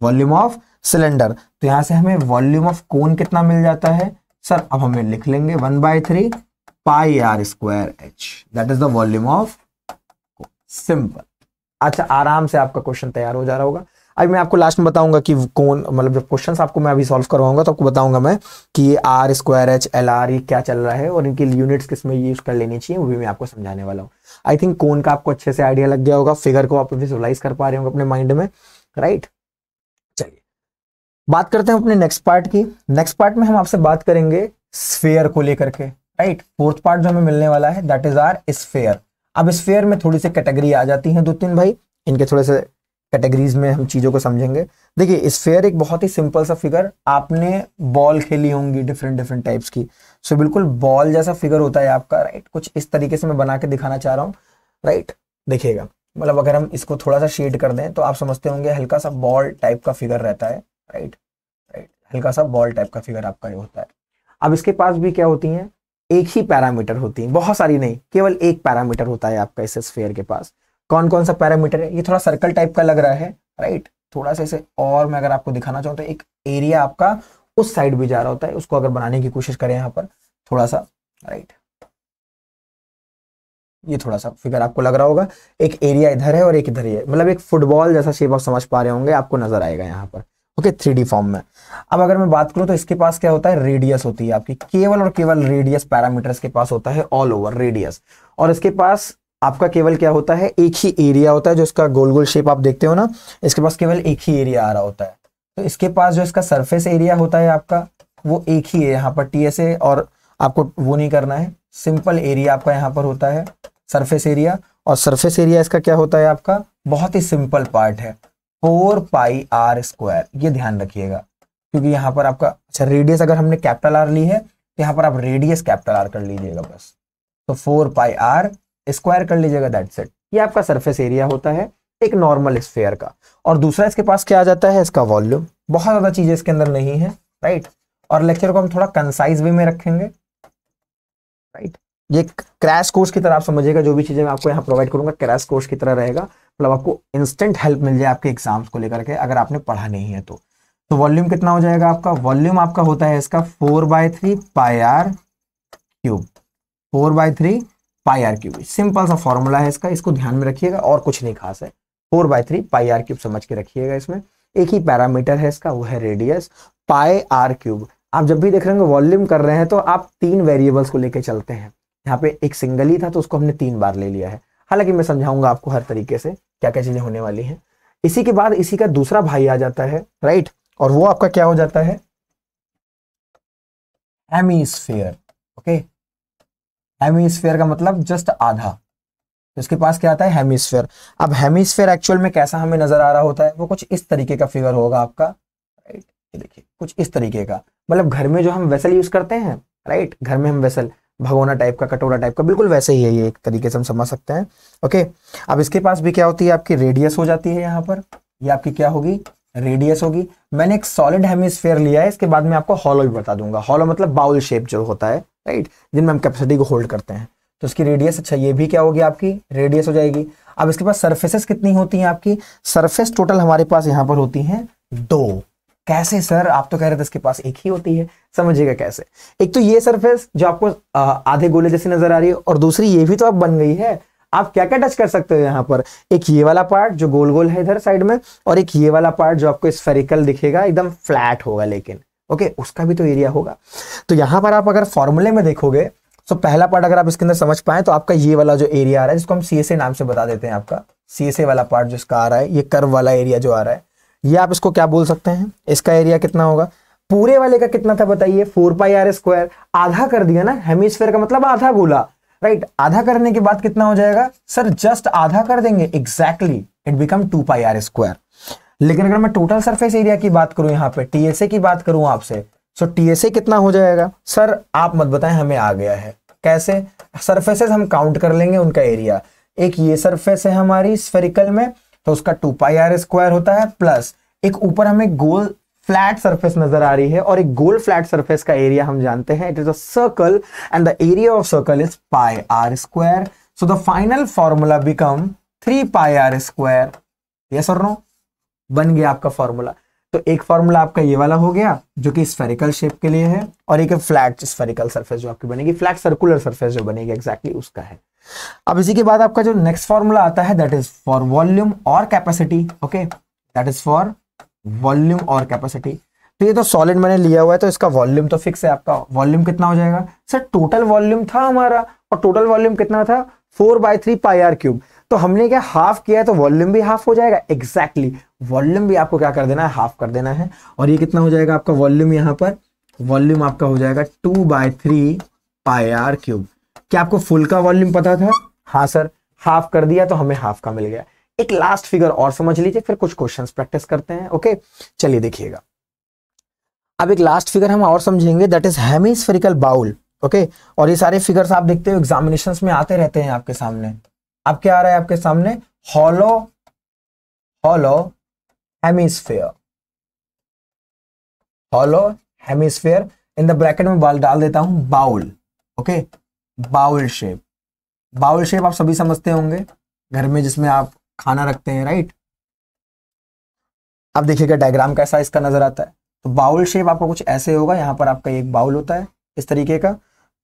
वॉल्यूम ऑफ सिलेंडर। तो यहां से हमें वॉल्यूम ऑफ कोन कितना मिल जाता है सर, अब हमें लिख लेंगे 1/3 pi R square H, that is the volume of, simple. अच्छा, आराम से आपका क्वेश्चन तैयार हो जा रहा होगा। अभी मैं आपको लास्ट में बताऊंगा कि कौन, मतलब जब क्वेश्चंस आपको मैं अभी सॉल्व करवाऊंगा तो आपको बताऊंगा मैं कि R square H L R ये क्या चल रहा है और इनकी यूनिट्स किस में यूज कर लेनी चाहिए, वो भी मैं आपको समझाने वाला हूँ। आई थिंक कौन का आपको अच्छे से आइडिया लग गया होगा, फिगर को आप विजुअलाइज कर पा रहे होंगे अपने माइंड में, राइट। चलिए बात करते हैं अपने नेक्स्ट पार्ट की। नेक्स्ट पार्ट में हम आपसे बात करेंगे स्फेयर को लेकर के, राइट। फोर्थ पार्ट जो हमें मिलने वाला है दैट इज आर स्फेयर। अब स्फेयर में थोड़ी सी कैटेगरी आ जाती है 2-3 भाई, इनके थोड़े से कैटेगरीज में हम चीजों को समझेंगे। देखिए स्फेयर एक बहुत ही सिंपल सा फिगर, आपने बॉल खेली होंगी डिफरेंट डिफरेंट टाइप्स की, सो बिल्कुल बॉल जैसा फिगर होता है आपका, राइट। कुछ इस तरीके से मैं बना के दिखाना चाह रहा हूँ, राइट। देखिएगा, मतलब अगर हम इसको थोड़ा सा शेड कर दें तो आप समझते होंगे हल्का सा बॉल टाइप का फिगर रहता है, राइट, राइट, हल्का सा बॉल टाइप का फिगर आपका ये होता है। अब इसके पास भी क्या होती है, एक ही पैरामीटर होती है, बहुत सारी नहीं, केवल एक पैरामीटर होता है आपका इस स्फीयर के पास। कौन कौन सा पैरामीटर है, ये थोड़ा सर्कल टाइप का लग रहा है, राइट, थोड़ा सा इसे और मैं अगर आपको दिखाना चाहूँ तो एक एरिया आपका उस साइड भी जा रहा होता है, उसको अगर बनाने की कोशिश करें यहाँ पर थोड़ा सा, राइट, ये थोड़ा सा फिगर आपको लग रहा होगा, एक एरिया इधर है और एक इधर है, मतलब एक फुटबॉल जैसा शेप आप समझ पा रहे होंगे, आपको नजर आएगा यहाँ पर, ओके, 3D फॉर्म में। अब अगर मैं बात करूं तो इसके पास क्या होता है, रेडियस होती है आपकी, केवल और केवल रेडियस पैरामीटर इसके पास होता है, ऑल ओवर रेडियस। और इसके पास आपका केवल क्या होता है, एक ही एरिया होता है, जो इसका गोल गोल शेप आप देखते हो ना, इसके पास केवल एक ही एरिया आ रहा होता है। तो इसके पास जो इसका सरफेस एरिया होता है आपका, वो एक ही है यहाँ पर टीएसए, और आपको वो नहीं करना है, सिंपल एरिया आपका यहाँ पर होता है सरफेस एरिया। और सरफेस एरिया इसका क्या होता है आपका, बहुत ही सिंपल पार्ट है, 4 पाई आर स्क्वायर। ये ध्यान रखिएगा, क्योंकि यहाँ पर आपका, अच्छा रेडियस अगर हमने कैपिटल आर ली है तो यहाँ पर आप रेडियस कैपिटल आर कर लीजिएगा बस, तो 4 पाई आर स्क्वायर कर लीजिएगा, दैट्स इट। ये आपका सरफेस एरिया होता है एक नॉर्मल स्फीयर का। और दूसरा इसके पास क्या आ जाता है, इसका वॉल्यूम। बहुत ज्यादा चीजें इसके अंदर नहीं है, राइट। और लेक्चर को हम थोड़ा कंसाइज वे में रखेंगे, राइट। ये क्रैश कोर्स की तरह आप समझिएगा, जो भी चीजें मैं आपको यहाँ प्रोवाइड करूंगा क्रैश कोर्स की तरह रहेगा, मतलब आपको इंस्टेंट हेल्प मिल जाए आपके एग्जाम्स को लेकर के, अगर आपने पढ़ा नहीं है तो। वॉल्यूम कितना हो जाएगा आपका, वॉल्यूम आपका होता है इसका 4/3 pi R cube, 4/3 pi R cube. Simple सा फॉर्मूला है इसका, इसको ध्यान में रखिएगा, और कुछ नहीं खास है, 4/3 पाई आर क्यूब समझ के रखिएगा। इसमें एक ही पैरामीटर है इसका, वो है रेडियस, पाई आर क्यूब। आप जब भी देख रहे हैं वॉल्यूम कर रहे हैं तो आप 3 वेरिएबल्स को लेके चलते हैं, यहाँ पे एक सिंगल ही था तो उसको हमने 3 बार ले लिया है। हालांकि मैं समझाऊंगा आपको हर तरीके से क्या क्या चीजें होने वाली हैं। इसी के बाद इसी का दूसरा भाई आ जाता है, राइट, और वो आपका क्या हो जाता है, हेमीस्फीयर, ओके। हेमीस्फेयर का मतलब जस्ट आधा, तो इसके पास क्या आता है हेमीस्फेयर। अब हेमीस्फेयर एक्चुअल में कैसा हमें नजर आ रहा होता है, वो कुछ इस तरीके का फिगर होगा आपका, राइट। ये देखिए कुछ इस तरीके का, मतलब घर में जो हम वेसल यूज करते हैं, राइट, घर में हम वेसल भगोना टाइप का, कटोरा टाइप का, बिल्कुल वैसे ही है ये, एक तरीके से हम समझ सकते हैं। ओके, अब इसके पास भी क्या होती है आपकी रेडियस हो जाती है यहाँ पर, ये आपकी क्या होगी रेडियस होगी। मैंने एक सॉलिड हेमिस्फेयर लिया है, इसके बाद में आपको हॉलो भी बता दूंगा। हॉलो मतलब बाउल शेप जो होता है, राइट, जिनमें हम कैपेसिटी को होल्ड करते हैं, तो इसकी रेडियस, अच्छा ये भी क्या होगी आपकी रेडियस हो जाएगी। अब इसके पास सरफेसेस कितनी होती हैं आपकी, सरफेस टोटल हमारे पास यहाँ पर होती हैं 2। कैसे सर, आप तो कह रहे थे इसके पास एक ही होती है, समझिएगा कैसे। एक तो ये सरफेस जो आपको आधे गोले जैसी नजर आ रही है, और दूसरी ये भी तो अब बन गई है। आप क्या क्या टच कर सकते हो यहाँ पर, एक ये वाला पार्ट जो गोल गोल है इधर साइड में, और एक ये वाला पार्ट जो आपको स्फेरिकल दिखेगा, एकदम फ्लैट होगा लेकिन, ओके, उसका भी तो एरिया होगा। तो यहाँ पर आप अगर फॉर्मूले में देखोगे, तो पहला पार्ट अगर आप इसके अंदर समझ पाए, तो आपका ये वाला जो एरिया आ रहा है, जिसको हम सीएसए नाम से बता देते हैं, आपका सीएसए वाला पार्ट जो इसका आ रहा है, ये कर्व वाला एरिया जो आ रहा है, ये आप इसको क्या बोल सकते हैं, इसका एरिया कितना होगा। पूरे वाले का कितना था बताइए, 4πr²। आधा कर दिया ना, हेमिस्फेयर का मतलब आधा गोला, राइट। आधा करने के बाद कितना हो जाएगा सर, जस्ट आधा कर देंगे, एग्जैक्टली इट बिकम 2πr²। लेकिन अगर मैं टोटल सरफेस एरिया की बात करूं, यहाँ पे टीएसए की बात करूं आपसे, सो टीएसए कितना हो जाएगा सर, आप मत बताएं, हमें आ गया है। कैसे, सरफेसेस हम काउंट कर लेंगे उनका एरिया। एक ये सरफेस है हमारी स्फेरिकल में, तो उसका 2πr² होता है, प्लस एक ऊपर हमें गोल फ्लैट सरफेस नजर आ रही है, और एक गोल फ्लैट सरफेस का एरिया हम जानते हैं, it is a circle and the area of circle is πr²। So the final formula become 3πr²। Yes और नो, बन गया आपका फॉर्मूला। तो एक फॉर्मूला आपका ये वाला हो गया जो कि स्फेरिकल शेप के लिए है, और एक फ्लैट स्फेरिकल सरफेस जो आपकी बनेगी, फ्लैट सर्कुलर सरफेस जो बनेगी, एग्जैक्टली उसका है। अब इसी के बाद आपका जो नेक्स्ट फॉर्मूला आता है, दैट इज फॉर वॉल्यूम और capacity. Okay, that is for volume और कैपेसिटी। तो ये तो सॉलिड मैंने लिया हुआ है, तो इसका वॉल्यूम तो फिक्स है। आपका वॉल्यूम कितना हो जाएगा सर, टोटल वॉल्यूम था हमारा, और टोटल वॉल्यूम कितना था 4/3πr³। तो हमने क्या हाफ किया है, तो वॉल्यूम भी हाफ हो जाएगा, एग्जैक्टली वॉल्यूम भी आपको क्या कर देना है, हाफ कर देना है। और ये कितना हो जाएगा आपका वॉल्यूम, यहाँ पर वॉल्यूम आपका हो जाएगा 2/3πr³। क्या आपको फुल का वॉल्यूम पता था, हाँ सर, हाफ कर दिया तो हमें हाफ का मिल गया। एक लास्ट फिगर और समझ लीजिए, फिर कुछ क्वेश्चंस प्रैक्टिस करते हैं। ओके, चलिए देखिएगा, अब एक लास्ट फिगर हम और समझेंगे, that is hemispherical bowl. Okay, और ये सारे फिगर्स आप देखते हो एग्जामिनेशंस में आते रहते हैं आपके सामने। अब क्या आ रहा है आपके सामने, hollow hollow hemisphere, hollow hemisphere, in the bracket में बाल डाल देता हूं bowl. Okay, bowl shape, bowl shape आप सभी समझते होंगे घर में जिसमें आप खाना रखते हैं, राइट। अब देखिएगा डायग्राम कैसा इसका नजर आता है। तो बाउल शेप आपका कुछ ऐसे होगा, यहाँ पर आपका एक बाउल होता है इस तरीके का।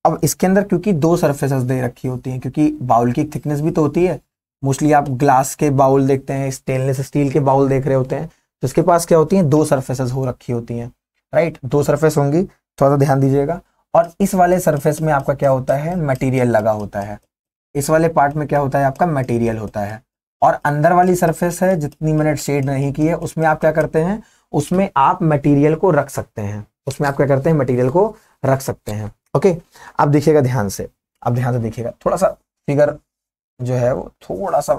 अब इसके अंदर क्योंकि 2 सरफेसेस दे रखी होती हैं, क्योंकि बाउल की थिकनेस भी तो होती है, मोस्टली आप ग्लास के बाउल देखते हैं, स्टेनलेस स्टील के बाउल देख रहे होते हैं, तो इसके पास क्या होती हैं 2 सरफेसेस हो रखी होती हैं, राइट। 2 सरफेस होंगी, थोड़ा सा ध्यान दीजिएगा। और इस वाले सरफेस में आपका क्या होता है, मटेरियल लगा होता है। इस वाले पार्ट में क्या होता है आपका, मटेरियल होता है। और अंदर वाली सरफेस है, जितनी मैंने शेड नहीं की है, उसमें आप क्या करते हैं, उसमें आप मटेरियल को रख सकते हैं, उसमें आप क्या करते हैं, मटेरियल को रख सकते हैं। ओके, अब देखिएगा ध्यान से, अब ध्यान से देखिएगा, थोड़ा सा फिगर जो है वो थोड़ा सा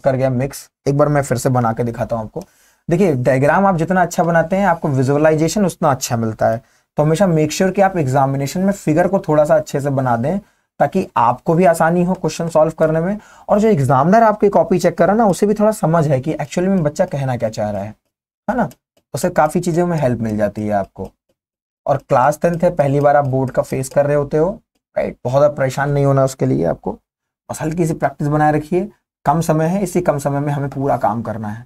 कर गया मिक्स, एक बार मैं फिर से बना के दिखाता हूं आपको। देखिए डायग्राम आप जितना अच्छा बनाते हैं, आपको विजुअलाइजेशन उतना अच्छा मिलता है। तो हमेशा मेक श्योर कि आप एग्जामिनेशन में फिगर को थोड़ा सा अच्छे से बना दें, ताकि आपको भी आसानी हो क्वेश्चन सॉल्व करने में, और जो एग्जामिनर आपकी कॉपी चेक कर रहा है ना, उसे भी थोड़ा समझ है कि एक्चुअली में बच्चा कहना क्या चाह रहा है ना। उससे काफी चीजों में हेल्प मिल जाती है आपको। और क्लास 10th है, पहली बार आप बोर्ड का फेस कर रहे होते हो, राइट, बहुत ज़्यादा परेशान नहीं होना उसके लिए आपको, बस हल्की सी प्रैक्टिस बनाए रखिए। कम समय है, इसी कम समय में हमें पूरा काम करना है।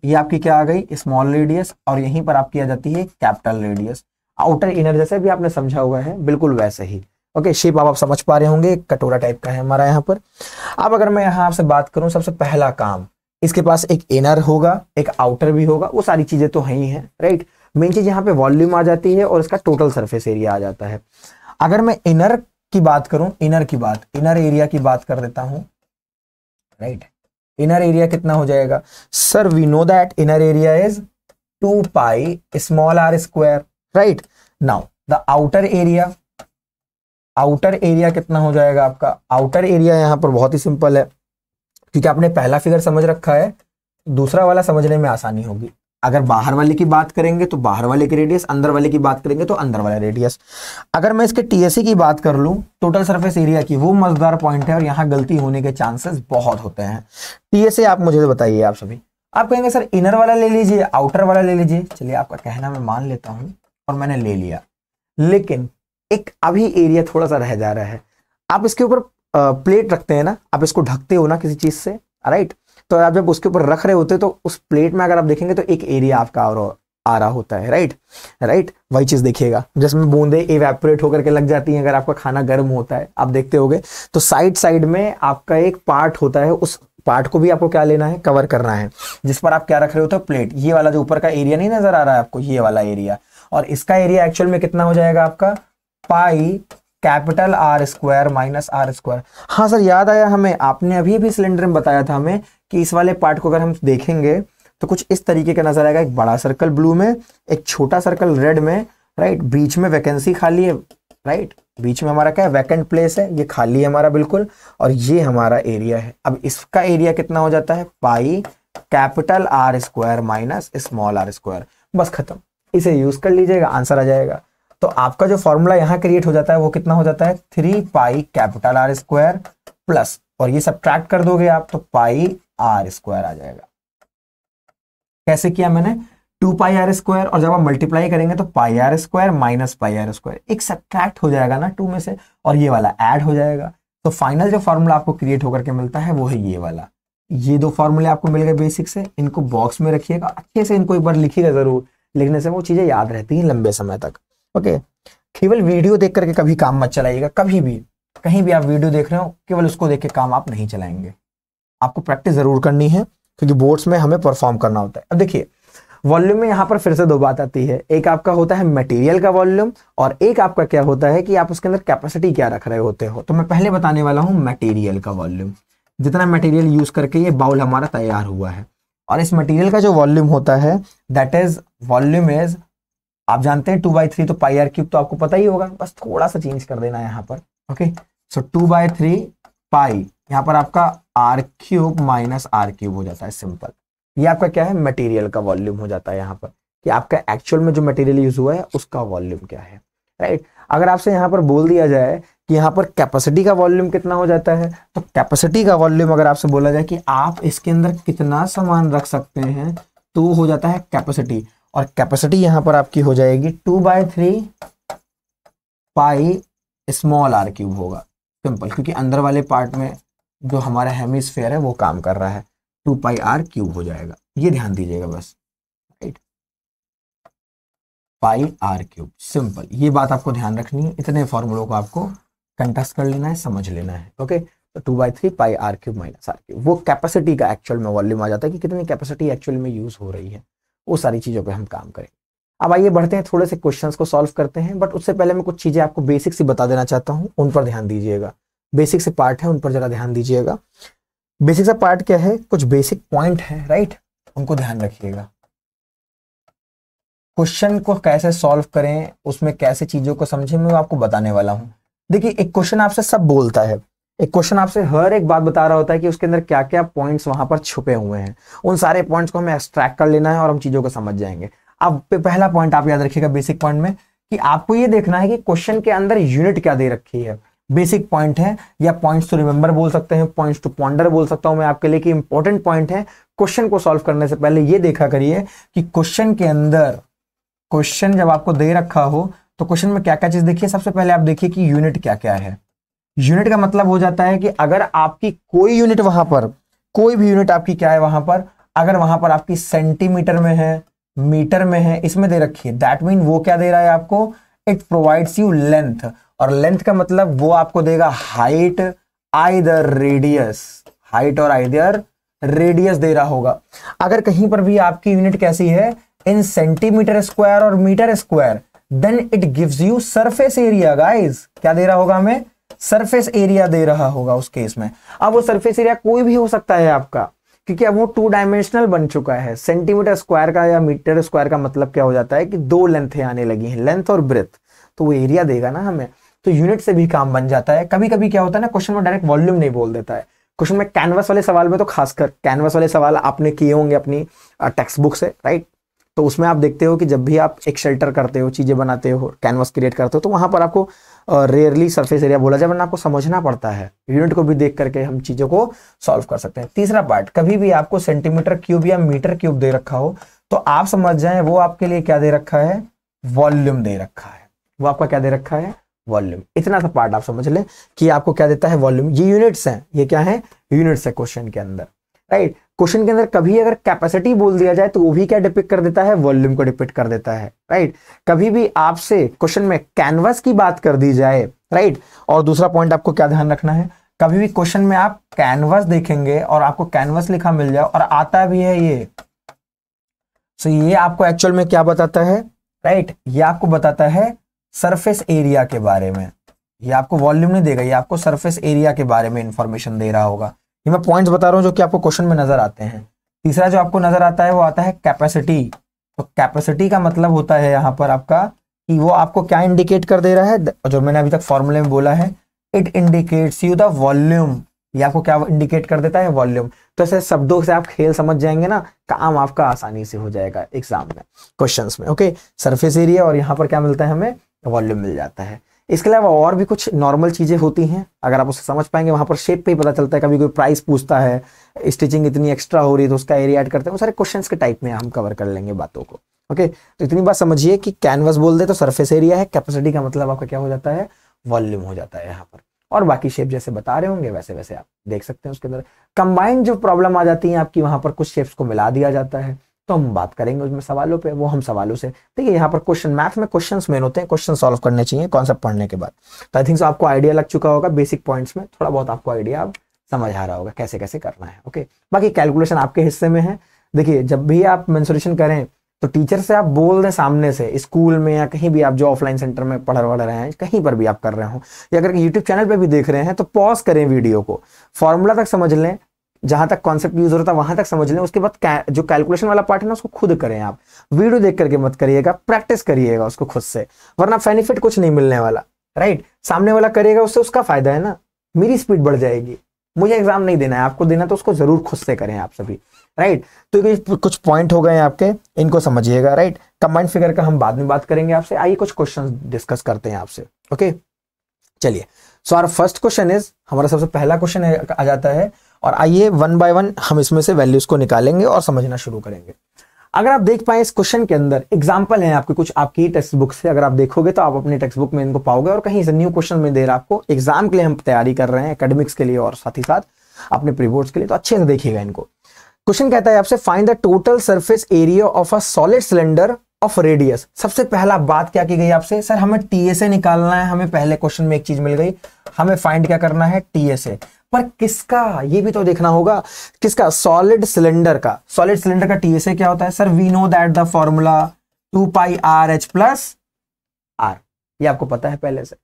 ये आपकी क्या आ गई, स्मॉल रेडियस, और यहीं पर आपकी आ जाती है कैपिटल रेडियस। आउटर इनर जैसे भी आपने समझा हुआ है, बिल्कुल वैसे ही। ओके, शेप आप समझ पा रहे होंगे, कटोरा टाइप का है हमारा यहाँ पर। अब अगर मैं यहाँ आपसे बात करूँ, सबसे पहला काम, इसके पास एक इनर होगा, एक आउटर भी होगा, वो सारी चीजें तो है ही है, राइट। मेन चीज यहाँ पे वॉल्यूम आ जाती है, और इसका टोटल सरफेस एरिया आ जाता है। अगर मैं इनर की बात करूं, इनर एरिया की बात कर देता हूं, राइट। इनर एरिया कितना हो जाएगा sir, we know that inner area is 2πr², right. Now the outer area, outer area कितना हो जाएगा आपका? आउटर एरिया यहाँ पर बहुत ही सिंपल है, क्योंकि आपने पहला फिगर समझ रखा है, दूसरा वाला समझने में आसानी होगी। अगर बाहर वाले की बात करेंगे तो बाहर वाले की रेडियस, अंदर वाले की बात करेंगे तो अंदर वाला रेडियस। अगर मैं इसके टीएससी की बात कर लूं, टोटल सरफेस एरिया की, वो मजेदार पॉइंट है और यहाँ गलती होने के चांसेस बहुत होते हैं। टीएससी आप मुझे बताइए, आप सभी आप कहेंगे सर इनर वाला ले लीजिए, आउटर वाला ले लीजिए। चलिए आपका कहना मैं मान लेता हूं और मैंने ले लिया, लेकिन एक अभी एरिया थोड़ा सा रह जा रहा है। आप इसके ऊपर प्लेट रखते हैं ना, आप इसको ढकते हो ना किसी चीज से, राइट? तो आप जब उसके ऊपर रख रहे होते तो उस प्लेट में अगर आप देखेंगे तो एक एरिया आपका आ रहा होता है, राइट। वही चीज देखिएगा जिसमें बूंदे इवेपोरेट होकर के लग जाती हैं। अगर आपका खाना गर्म होता है, आप देखते होगे तो साइड साइड में आपका एक पार्ट होता है, उस पार्ट को भी आपको क्या लेना है, कवर करना है, जिस पर आप क्या रख रहे होते हो, प्लेट। ये वाला जो ऊपर का एरिया नहीं नजर आ रहा है आपको, ये वाला एरिया, और इसका एरिया एक्चुअल में कितना हो जाएगा आपका, pi capital R square minus R square. हाँ सर याद आया हमें, आपने अभी अभी सिलेंडर में बताया था हमें कि इस वाले पार्ट को अगर हम देखेंगे तो कुछ इस तरीके का नजर आएगा। एक बड़ा सर्कल ब्लू में, एक छोटा सर्कल रेड में, राइट। बीच में वैकेंसी खाली है, राइट। बीच में हमारा क्या है, वैकेंट प्लेस है, ये खाली है हमारा बिल्कुल, और ये हमारा एरिया है। अब इसका एरिया कितना हो जाता है, pi capital R square minus small R square. बस खत्म, इसे यूज कर लीजिएगा, आंसर आ जाएगा। तो आपका जो फॉर्मूला यहाँ क्रिएट हो जाता है वो कितना हो जाता है, 3 पाई कैपिटल आर स्क्वायर प्लस, और ये सब्ट्रैक्ट कर दोगे आप तो पाई आर स्क्वायर आ जाएगा। कैसे किया मैंने, 2 पाई आर स्क्वायर, और जब आप मल्टीप्लाई करेंगे तो pi R square minus pi R square, एक सब्ट्रैक्ट हो जाएगा ना 2 में से, और ये वाला ऐड हो जाएगा। तो फाइनल जो फॉर्मूला आपको क्रिएट होकर के मिलता है वो है ये वाला। ये 2 फॉर्मूले आपको मिल गए बेसिक से, इनको बॉक्स में रखिएगा, अच्छे से इनको एक बार लिखिएगा जरूर, लिखने से वो चीजें याद रहती हैं लंबे समय तक। ओके, केवल वीडियो देख करके कभी काम मत चलाइएगा, कभी भी कहीं भी आप वीडियो देख रहे हो केवल उसको देख के काम आप नहीं चलाएंगे, आपको प्रैक्टिस जरूर करनी है, क्योंकि बोर्ड्स में हमें परफॉर्म करना होता है। अब देखिए वॉल्यूम में यहाँ पर फिर से 2 बात आती है, एक आपका होता है मटेरियल का वॉल्यूम, और एक आपका क्या होता है कि आप उसके अंदर कैपेसिटी क्या रख रहे होते हो। तो मैं पहले बताने वाला हूँ मटेरियल का वॉल्यूम, जितना मटेरियल यूज करके ये बाउल हमारा तैयार हुआ है, और इस मटेरियल का जो वॉल्यूम होता है दैट इज वॉल्यूम इज, आप जानते हैं 2/3 तो पाई आर क्यूब, तो आपको पता ही होगा, बस थोड़ा सा चेंज कर देना है यहाँ पर। ओके, सो 2/3 पाई, यहाँ पर आपका R cube minus R cube हो जाता है, सिंपल। ये आपका क्या है, मटेरियल का वॉल्यूम हो जाता है यहाँ पर, कि आपका एक्चुअल में जो मटेरियल यूज हुआ है उसका वॉल्यूम क्या है, राइट। अगर आपसे यहाँ पर बोल दिया जाए कि यहाँ पर कैपेसिटी का वॉल्यूम कितना हो जाता है, तो कैपेसिटी का वॉल्यूम अगर आपसे बोला जाए कि आप इसके अंदर कितना सामान रख सकते हैं, तो वो हो जाता है कैपेसिटी, और कैपेसिटी यहाँ पर आपकी हो जाएगी 2/3 पाई स्मॉल आर क्यूब होगा, सिंपल, क्योंकि अंदर वाले पार्ट में जो हमारा हेमिस्फेयर है वो काम कर रहा है, 2 पाई आर क्यूब हो जाएगा। ये ध्यान दीजिएगा बस, right, pi R cube, simple. ये बात आपको ध्यान रखनी है, इतने फॉर्मूलों को आपको कंटेस्ट कर लेना है, समझ लेना है। ओके, तो 2/3 pi R cube minus R cube, वो कैपेसिटी का एक्चुअल में वॉल्यूम आ जाता है कि कितनी कैपेसिटी एक्चुअल में यूज हो रही है, वो सारी चीजों पे हम काम करेंगे। अब आइए बढ़ते हैं, थोड़े से क्वेश्चंस को सॉल्व करते हैं, बट उससे पहले मैं कुछ चीजें आपको बेसिक से बता देना चाहता हूं, उन पर ध्यान दीजिएगा। बेसिक से पार्ट है, उन पर जरा ध्यान दीजिएगा। बेसिक सा पार्ट क्या है, कुछ बेसिक पॉइंट है, राइट, उनको ध्यान रखिएगा। क्वेश्चन को कैसे सॉल्व करें, उसमें कैसे चीजों को समझें, मैं आपको बताने वाला हूं। देखिए, एक क्वेश्चन आपसे सब बोलता है, एक क्वेश्चन आपसे हर एक बात बता रहा होता है कि उसके अंदर क्या क्या पॉइंट्स वहां पर छुपे हुए हैं, उन सारे पॉइंट्स को हमें एक्सट्रैक्ट कर लेना है और हम चीजों को समझ जाएंगे। अब पहला पॉइंट आप याद रखिएगा बेसिक पॉइंट में, कि आपको ये देखना है कि क्वेश्चन के अंदर यूनिट क्या दे रखी है। बेसिक पॉइंट है, या पॉइंट्स टू रिमेंबर बोल सकते हैं, पॉइंट्स टू पॉन्डर बोल सकता हूं मैं आपके लिए, कि इंपॉर्टेंट पॉइंट है। क्वेश्चन को सॉल्व करने से पहले ये देखा करिए कि क्वेश्चन के अंदर, क्वेश्चन जब आपको दे रखा हो तो क्वेश्चन में क्या क्या चीज देखिए। सबसे पहले आप देखिए कि यूनिट क्या क्या है। यूनिट का मतलब हो जाता है कि अगर आपकी कोई यूनिट वहां पर, कोई भी यूनिट आपकी क्या है वहां पर, अगर वहां पर आपकी सेंटीमीटर में है, मीटर में है, इसमें दे रखी है, दैट मीन वो क्या दे रहा है आपको, इट प्रोवाइड्स यू लेंथ, और लेंथ का मतलब वो आपको देगा हाइट आइदर रेडियस, हाइट और आइदर रेडियस दे रहा होगा। अगर कहीं पर भी आपकी यूनिट कैसी है, इन सेंटीमीटर स्क्वायर और metre square, then it gives you surface area. Guys क्या दे रहा होगा हमें, सरफेस एरिया दे रहा होगा उस केस में। अब वो सरफेस एरिया कोई भी हो सकता है आपका, क्योंकि अब वो 2 डायमेंशनल बन चुका है। सेंटीमीटर स्क्वायर का या मीटर स्क्वायर का मतलब क्या हो जाता है कि 2 लेंथें आने लगी हैं, लेंथ और ब्रेथ, तो वो एरिया देगा ना हमें। तो यूनिट से भी काम बन जाता है। कभी कभी क्या होता है ना, क्वेश्चन में डायरेक्ट वॉल्यूम नहीं बोल देता है। क्वेश्चन में कैनवस वाले सवाल में तो खासकर कैनवस वाले सवाल आपने किए होंगे अपनी टेक्स्ट बुक से, राइट। तो उसमें आप देखते हो कि जब भी आप एक शेल्टर करते हो, चीजें बनाते हो, कैनवस क्रिएट करते हो, तो वहां पर आपको रेयरली सरफेस एरिया बोला जाए, वरना आपको समझना पड़ता है। यूनिट को भी देख करके हम चीजों को सॉल्व कर सकते हैं। तीसरा पार्ट, कभी भी आपको सेंटीमीटर क्यूब या मीटर क्यूब दे रखा हो तो आप समझ जाएं वो आपके लिए क्या दे रखा है, वॉल्यूम दे रखा है। वो आपका क्या दे रखा है, वॉल्यूम। इतना सा पार्ट आप समझ लें कि आपको क्या देता है, वॉल्यूम। ये यूनिट्स हैं, ये क्या है, यूनिट्स है क्वेश्चन के अंदर, राइट। क्वेश्चन के अंदर कभी अगर कैपेसिटी बोल दिया जाए तो वो भी क्या डिपिक्ट कर देता है, वॉल्यूम को डिपिक्ट कर देता है, राइट। कभी भी आपसे क्वेश्चन में कैनवस की बात कर दी जाए, राइट। और दूसरा पॉइंट आपको क्या ध्यान रखना है, कभी भी क्वेश्चन में आप कैनवस देखेंगे और आपको कैनवस लिखा मिल जाए और आता भी है ये, तो ये आपको एक्चुअल में क्या बताता है, राइट। ये आपको बताता है सरफेस एरिया के बारे में। ये आपको वॉल्यूम नहीं देगा, ये आपको सरफेस एरिया के बारे में इंफॉर्मेशन दे रहा होगा। ये मैं पॉइंट्स बता रहा हूं जो कि आपको क्वेश्चन में नजर आते हैं। तीसरा जो आपको नजर आता है वो आता है कैपेसिटी। तो कैपेसिटी का मतलब होता है यहाँ पर आपका कि वो आपको क्या इंडिकेट कर दे रहा है, जो मैंने अभी तक फॉर्मूले में बोला है, it indicates you the volume. ये आपको क्या इंडिकेट कर देता है, वॉल्यूम। तो ऐसे शब्दों से आप खेल समझ जाएंगे ना, काम आपका आसानी से हो जाएगा एग्जाम में, क्वेश्चंस में, ओके। सरफेस एरिया और यहाँ पर क्या मिलता है हमें, वॉल्यूम मिल जाता है। इसके अलावा और भी कुछ नॉर्मल चीजें होती हैं, अगर आप उसे समझ पाएंगे, वहां पर शेप पे ही पता चलता है। कभी कोई प्राइस पूछता है, स्टिचिंग इतनी एक्स्ट्रा हो रही है तो उसका एरिया ऐड करते हैं, वो सारे क्वेश्चंस के टाइप में हम कवर कर लेंगे बातों को, ओके। तो इतनी बात समझिए कि कैनवस बोल दे तो सरफेस एरिया है, कैपेसिटी का मतलब आपका क्या हो जाता है, वॉल्यूम हो जाता है यहाँ पर। और बाकी शेप जैसे बता रहे होंगे वैसे वैसे आप देख सकते हैं। उसके अंदर कंबाइंड जो प्रॉब्लम आ जाती है आपकी, वहां पर कुछ शेप्स को मिला दिया जाता है, तो हम बात करेंगे उसमें सवालों पे, वो हम सवालों से। देखिए यहाँ पर क्वेश्चन, मैथ में क्वेश्चंस मेन होते हैं, क्वेश्चन सॉल्व करने चाहिए कॉन्सेप्ट पढ़ने के बाद। तो आई थिंक सो आपको आइडिया लग चुका होगा, बेसिक पॉइंट्स में थोड़ा बहुत आपको आइडिया अब समझ आ रहा होगा कैसे कैसे करना है, ओके। बाकी कैलकुलेशन आपके हिस्से में है। देखिए जब भी आप मेंसुरेशन करें तो टीचर से आप बोल दें सामने से, स्कूल में या कहीं भी आप जो ऑफलाइन सेंटर में पढ़ रहे हैं, कहीं पर भी आप कर रहे हो, या अगर यूट्यूब चैनल पे भी देख रहे हैं, तो पॉज करें वीडियो को, फॉर्मूला तक समझ लें, जहां तक कॉन्सेप्ट यूज होता है वहां तक समझ लें। उसके बाद जो कैलकुलेशन वाला पार्ट है ना, उसको खुद करें आप, वीडियो देख करके मत करिएगा, प्रैक्टिस करिएगा उसको खुद से, वरना बेनिफिट कुछ नहीं मिलने वाला, राइट। सामने वाला करेगा उससे उसका फायदा है ना, मेरी स्पीड बढ़ जाएगी, मुझे एग्जाम नहीं देना है, आपको देना, तो उसको जरूर खुद से करें आप सभी, राइट। तो ये कुछ पॉइंट हो गए आपके, इनको समझिएगा, राइट। कंबाइंड फिगर का हम बाद में बात करेंगे आपसे। आइए कुछ क्वेश्चन डिस्कस करते हैं आपसे, ओके। चलिए, so our first question is, हमारा सबसे पहला क्वेश्चन आ जाता है, और आइए वन बाय वन हम इसमें से वैल्यूज को निकालेंगे और समझना शुरू करेंगे। अगर आप देख पाए इस क्वेश्चन के अंदर एग्जांपल है आपके कुछ आपकी टेक्स्ट बुक से, अगर आप देखोगे तो आप अपनी टेक्स्ट बुक में इनको पाओगे, और कहीं से न्यू क्वेश्चन में दे रहा आपको, एग्जाम के लिए हम तैयारी कर रहे हैं, एकेडमिक्स के लिए और साथ ही साथ अपने प्री बोर्ड्स के लिए, तो अच्छे से देखिएगा इनको। क्वेश्चन कहता है आपसे, find the total surface area of a solid cylinder of radius. सबसे पहला बात क्या की गई आपसे, सर हमें टीएसए निकालना है, हमें पहले क्वेश्चन में एक चीज मिल गई, हमें फाइंड क्या करना है, टीएसए। पर किसका, ये भी तो देखना होगा, किसका, सॉलिड सिलेंडर का। सॉलिड सिलेंडर का टीएसए क्या होता है, sir we know that the formula 2 pi R H plus R, ये आपको पता है पहले से।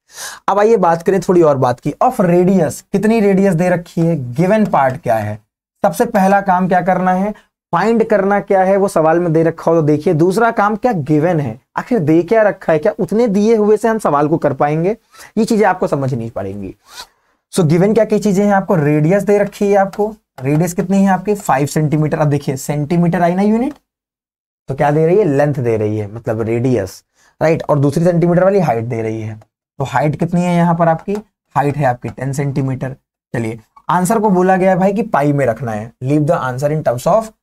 अब आइए बात करें थोड़ी और बात की, ऑफ रेडियस, कितनी रेडियस दे रखी है, गिवन पार्ट क्या है। सबसे पहला काम क्या करना है, फाइंड करना क्या है, वो सवाल में दे रखा हो तो देखिए। दूसरा काम क्या गिवन है, आखिर दे क्या रखा है, क्या उतने दिए हुए से हम सवाल को कर पाएंगे, ये चीजें आपको समझनी पड़ेंगी। सो गिवन क्या क्या चीजें हैं, आपको रेडियस दे रखी है, आपको रेडियस कितनी है आपकी 5 सेंटीमीटर। अब देखिए सेंटीमीटर आई ना यूनिट, तो क्या दे रही है, लेंथ दे रही है, मतलब रेडियस, राइट। और दूसरी सेंटीमीटर वाली हाइट दे रही है, तो हाइट कितनी है यहाँ पर आपकी, हाइट है आपकी 10 सेंटीमीटर। चलिए आंसर को बोला गया है भाई कि पाई में रखना है, leave the answer in terms of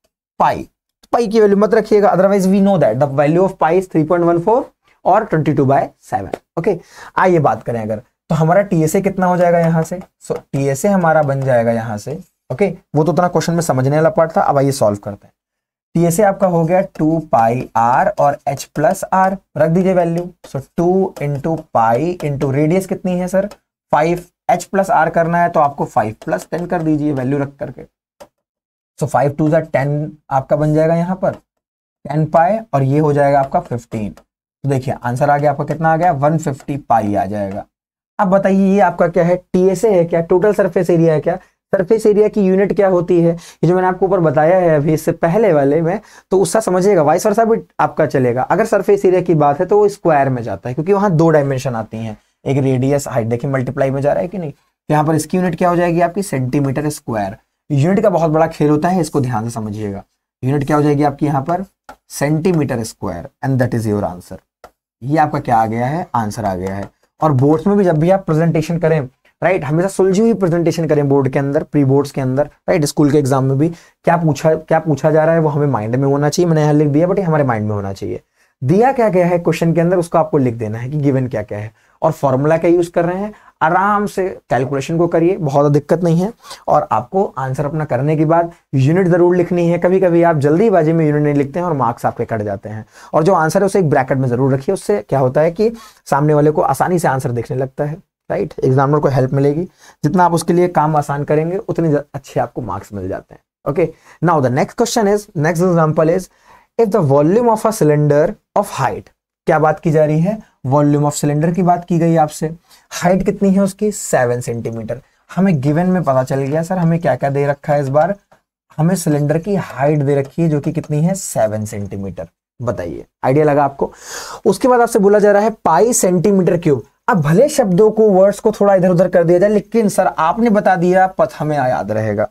pi. Pi की वैल्यू मत रखिएगा, otherwise we know that the value of pi is 3.14 और 22/7, ओके। आइए बात करें अगर, तो हमारा टीएसए कितना हो जाएगा यहाँ से, सो टीएसए हमारा बन जाएगा यहाँ से, ओके। वो तो उतना क्वेश्चन में समझने वाला पार्ट था, अब आइए सॉल्व करते हैं। टीएसए आपका हो गया 2 पाई आर और एच प्लस आर, रख दीजिए वैल्यू, सो 2 इंटू पाई इंटू रेडियस कितनी है सर 5, एच प्लस आर करना है तो आपको 5 + 10 कर दीजिए वैल्यू रख करके, सो 5 2 10 आपका बन जाएगा यहाँ पर 10 पाई, और ये हो जाएगा आपका 15। तो देखिए आंसर आ गया आपका, कितना आ गया 150 पाई आ जाएगा। अब बताइए ये आपका क्या है, टीएसए है क्या, टोटल सरफेस एरिया है क्या। सरफेस एरिया की यूनिट क्या होती है, ये जो मैंने आपको ऊपर बताया है अभी इससे पहले वाले में, तो उसका समझिएगा, वाइस वर्सा भी आपका चलेगा। अगर सरफेस एरिया की बात है तो वो स्क्वायर में जाता है, क्योंकि वहां 2 डायमेंशन आती हैं, एक रेडियस हाइट, देखिए मल्टीप्लाई में जा रहा है कि नहीं। यहाँ पर इसकी यूनिट क्या हो जाएगी आपकी सेंटीमीटर स्क्वायर। यूनिट का बहुत बड़ा खेल होता है, इसको ध्यान से समझिएगा। यूनिट क्या हो जाएगी आपकी यहाँ पर centimetre square, and that is your answer. ये आपका क्या आ गया है, आंसर आ गया है। और बोर्ड्स में भी जब भी आप प्रेजेंटेशन करें, राइट, हमेशा सुलझी हुई प्रेजेंटेशन करें बोर्ड के अंदर, प्री बोर्ड्स के अंदर, राइट, स्कूल के एग्जाम में भी क्या पूछा जा रहा है वो हमें माइंड में होना चाहिए। मैंने यहाँ लिख दिया, बट ये हमारे माइंड में होना चाहिए। दिया क्या क्या है क्वेश्चन के अंदर, उसको आपको लिख देना है कि गिवन क्या क्या है और फॉर्मूला क्या यूज कर रहे हैं। आराम से कैलकुलेशन को करिए, बहुत दिक्कत नहीं है। और आपको आंसर अपना करने के बाद यूनिट जरूर लिखनी है। कभी कभी आप जल्दीबाजी में यूनिट नहीं लिखते हैं और मार्क्स आपके कट जाते हैं। और जो आंसर है उसे एक ब्रैकेट में जरूर रखिए, उससे क्या होता है कि सामने वाले को आसानी से आंसर देखने लगता है, राइट। एग्जामिनर को हेल्प मिलेगी, जितना आप उसके लिए काम आसान करेंगे उतने अच्छे आपको मार्क्स मिल जाते हैं। Okay, now the next question is, next example is, if the volume of a cylinder of height, क्या बात की जा रही है, वॉल्यूम ऑफ सिलेंडर की बात की गई आपसे। हाइट कितनी है उसकी 7 सेंटीमीटर। हमें गिवन में पता चल गया सर हमें क्या क्या दे रखा है, इस बार हमें सिलेंडर की हाइट दे रखी है जो कि कितनी है 7 सेंटीमीटर। बताइए, आइडिया लगा आपको। उसके बाद आपसे बोला जा रहा है पाई सेंटीमीटर क्यूब। अब भले शब्दों को, वर्ड्स को थोड़ा इधर उधर कर दिया जाए, लेकिन सर आपने बता दिया, पथ हमें याद रहेगा।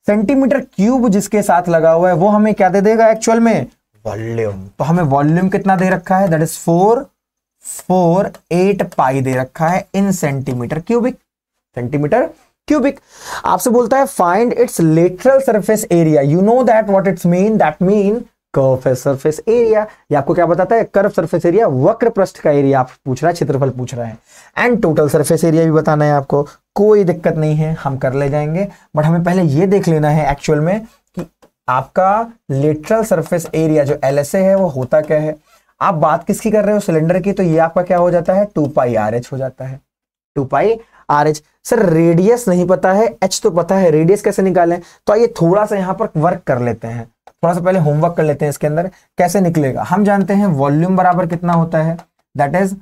सेंटीमीटर क्यूब जिसके साथ लगा हुआ है वो हमें क्या दे देगा एक्चुअल में, वॉल्यूम। तो हमें वॉल्यूम कितना दे रखा है, दैट इज 448 पाई दे रखा है in centimetre cubic. Centimetre cubic. आपसे बोलता है find its lateral surface area. You know that what it's mean, that mean curve surface area. ये आपको क्या बताता है, कर्व सरफेस एरिया, वक्र पृष्ठ का एरिया आप पूछ रहा है, क्षेत्रफल पूछ रहा है। एंड टोटल सरफेस एरिया भी बताना है आपको। कोई दिक्कत नहीं है, हम कर ले जाएंगे, बट हमें पहले ये देख लेना है एक्चुअल में कि आपका लेटरल सरफेस एरिया जो LSA है वो होता क्या है। आप बात किसकी कर रहे हो, सिलेंडर की, तो ये आपका क्या हो जाता है 2 पाई RH हो जाता है, 2 पाई RH। सर रेडियस नहीं पता है, H तो पता है, रेडियस कैसे निकालें। तो आइए थोड़ा सा यहां पर वर्क कर लेते हैं, थोड़ा सा पहले होमवर्क कर लेते हैं। इसके अंदर कैसे निकलेगा, हम जानते हैं वॉल्यूम बराबर कितना होता है, that is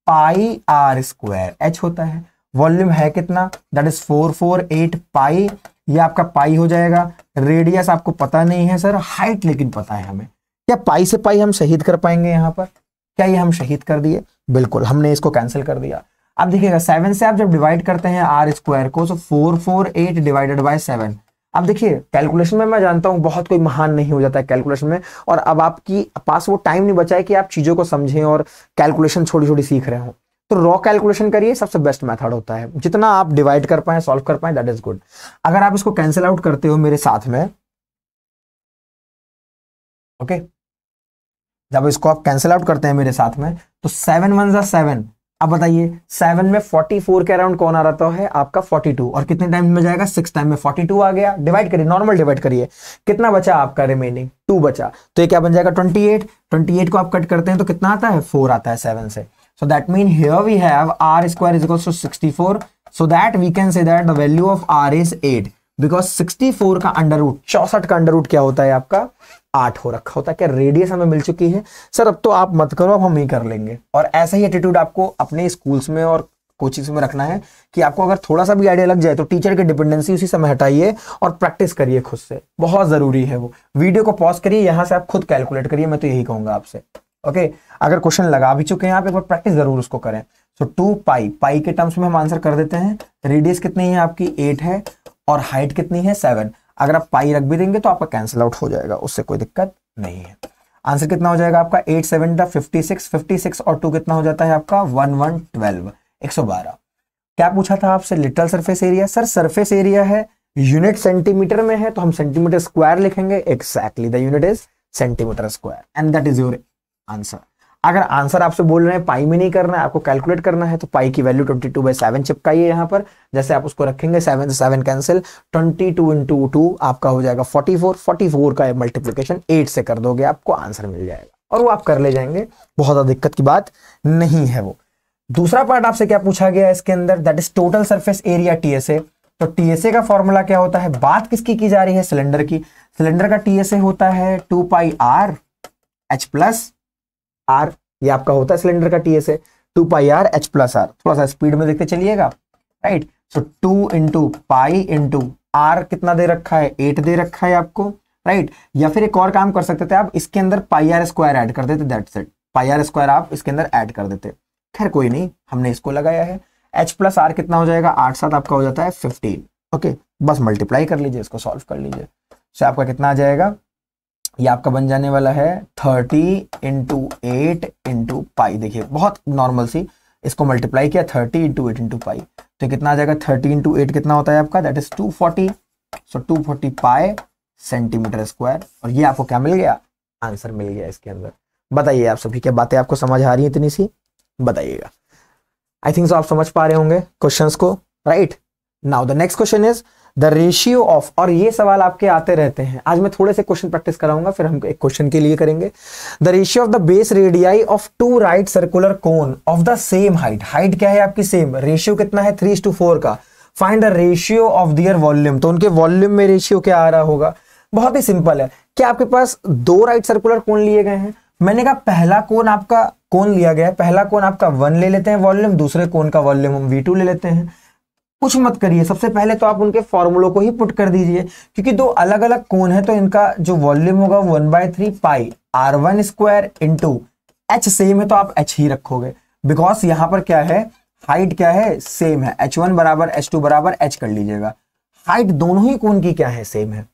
pi R square. H होता है, वॉल्यूम है कितना, दैट इज 448 पाई, ये आपका पाई हो जाएगा। रेडियस आपको पता नहीं है सर, हाइट लेकिन पता है हमें। क्या पाई से पाई हम शहीद कर पाएंगे यहाँ पर, क्या ये हम शहीद कर दिए, बिल्कुल हमने इसको कैंसिल कर दिया। अब देखिएगा 7 से आप जब डिवाइड करते हैं R स्क्वायर को, तो 448 डिवाइडेड बाय 7। अब देखिए कैलकुलेशन में मैं जानता हूं बहुत कोई महान नहीं हो जाता है कैलकुलेशन में, और अब आपकी पास वो टाइम नहीं बचा है कि आप चीजों को समझें और कैलकुलेशन छोटी छोटी सीख रहे हो। तो रॉ कैलकुलेशन करिए, सबसे बेस्ट मेथड होता है। जितना आप डिवाइड कर पाए, सॉल्व कर पाए, दैट इज गुड। अगर आप इसको कैंसिल आउट करते हो मेरे साथ में, ओके, जब इसको आप कैंसिल आउट करते हैं मेरे साथ में, तो 7 1 जा 7। अब बताइए 7 में 44 के अराउंड कौन आ रहा है आपका 42, और कितने टाइम में जाएगा 6 टाइम में 42 आ गया। डिवाइड करिए, नॉर्मल डिवाइड करिए, कितना बचा आपका रिमेनिंग 2 बचा, तो ये क्या बन जाएगा 28। 28 को आप कट करते हैं तो कितना आता है 4 आता है 7 से। So that means here we have R square is equals to 64. So that we can say that the value of R is 8. Because 64 का अंडर रूट, 64 का अंडर रूट क्या होता है आपका 8 हो रखा होता है। क्या रेडियस हमें मिल चुकी है सर, अब तो आप मत करो, अब हम ही कर लेंगे। और ऐसा ही एटीट्यूड आपको अपने स्कूल्स में और कोचिंग्स में रखना है कि आपको अगर थोड़ा सा भी आइडिया लग जाए तो टीचर की डिपेंडेंसी उसी समय हटाइए और प्रैक्टिस करिए खुद से, बहुत जरूरी है वो। वीडियो को पॉज करिए, यहां से आप खुद कैलकुलेट करिए, मैं तो यही कहूंगा आपसे। ओके, अगर क्वेश्चन लगा भी चुके हैं आप, एक बार प्रैक्टिस जरूर उसको करें। सो 2 पाई, पाई के टर्म्स में हम आंसर कर देते हैं। रेडियस कितनी है आपकी 8 है, और हाइट कितनी है 7। अगर आप पाई रख भी देंगे तो आपका कैंसिल आउट हो जाएगा, उससे कोई दिक्कत नहीं है। आंसर कितना हो जाएगा आपका 8 7 56, 56 और 2 कितना हो जाता है आपका 1112, 112। क्या पूछा था आपसे, literal surface area. Sir surface area है, यूनिट सेंटीमीटर में है, तो हम सेंटीमीटर स्क्वायर लिखेंगे। Exactly, the unit is centimetre square, and that is your answer. अगर आंसर आपसे बोल रहे हैं पाई में नहीं करना है, आपको कैलकुलेट करना है, तो पाई की वैल्यू 22/7 चिपकाइए यहाँ पर। जैसे आप उसको रखेंगे 7 से 7 कैंसिल, 22 × 2 आपका हो जाएगा 44। 44 का मल्टीप्लीकेशन 8 से कर दोगे, आपको आंसर मिल जाएगा, और वो आप कर ले जाएंगे, बहुत ज्यादा दिक्कत की बात नहीं है वो। दूसरा पार्ट आपसे क्या पूछा गया है इसके अंदर, that is total surface area TSA। तो TSA का फॉर्मूला क्या होता है, बात किसकी की जा रही है, सिलेंडर की। सिलेंडर का TSA होता है 2 पाई R H प्लस R, ये आपका होता है सिलेंडर का TSA 2 पाई R H प्लस R। थोड़ा सा स्पीड में देखते चलिएगा, राइट। सो 2 × पाई × R कितना दे रखा है 8 दे रखा है आपको, राइट। या फिर एक और काम कर सकते थे आप, इसके अंदर पाई R स्क्वायर ऐड कर देते, that's it. Pi R square आप इसके अंदर ऐड कर देते, खैर कोई नहीं, हमने इसको लगाया है। h प्लस आर कितना हो जाएगा, 8 7 आपका हो जाता है 15। ओके, बस मल्टीप्लाई कर लीजिए, इसको सॉल्व कर लीजिए। तो आपका कितना आ जाएगा, ये आपका बन जाने वाला है 30 इंटू 8 इंटू पाई। देखिए बहुत नॉर्मल सी, इसको मल्टीप्लाई किया 30 इंटू 8 इंटू पाई, तो कितना आ जाएगा 30 इंटू 8 कितना होता है आपका, that is 240। So 240 pi centimetre square. और ये आपको क्या मिल गया, आंसर मिल गया इसके अंदर। बताइए आप सभी क्या बातें आपको समझ आ रही है इतनी सी, बताइएगा। आई थिंक सो आप समझ पा रहे होंगे क्वेश्चंस को, right. Now the next question is the ratio of, और ये सवाल आपके आते रहते हैं, आज मैं थोड़े से क्वेश्चन प्रैक्टिस कराऊंगा, फिर हम एक क्वेश्चन के लिए करेंगे। The ratio of the base radii of two right circular cone of the same height. Height क्या है आपकी सेम, रेशियो कितना है 3:4 का। Find the ratio of their volume, तो उनके वॉल्यूम में रेशियो क्या आ रहा होगा। बहुत ही सिंपल है, क्या आपके पास दो राइट सर्कुलर कोन लिए गए हैं, मैंने कहा पहला कोन आपका कोन लिया गया है, पहला कोन आपका 1 ले लेते हैं वॉल्यूम, दूसरे कोन का वॉल्यूम हम V2 ले लेते हैं। कुछ मत करिए, सबसे पहले तो आप उनके फॉर्मूलों को ही पुट कर दीजिए, क्योंकि दो अलग अलग कोन है तो इनका जो वॉल्यूम होगा 1/3 पाई R1 square into H same है तो आप H ही रखोगे, बिकॉज यहां पर क्या है, हाइट क्या है सेम है, H1 बराबर H2 बराबर H कर लीजिएगा। हाइट दोनों ही कोन की क्या है सेम है।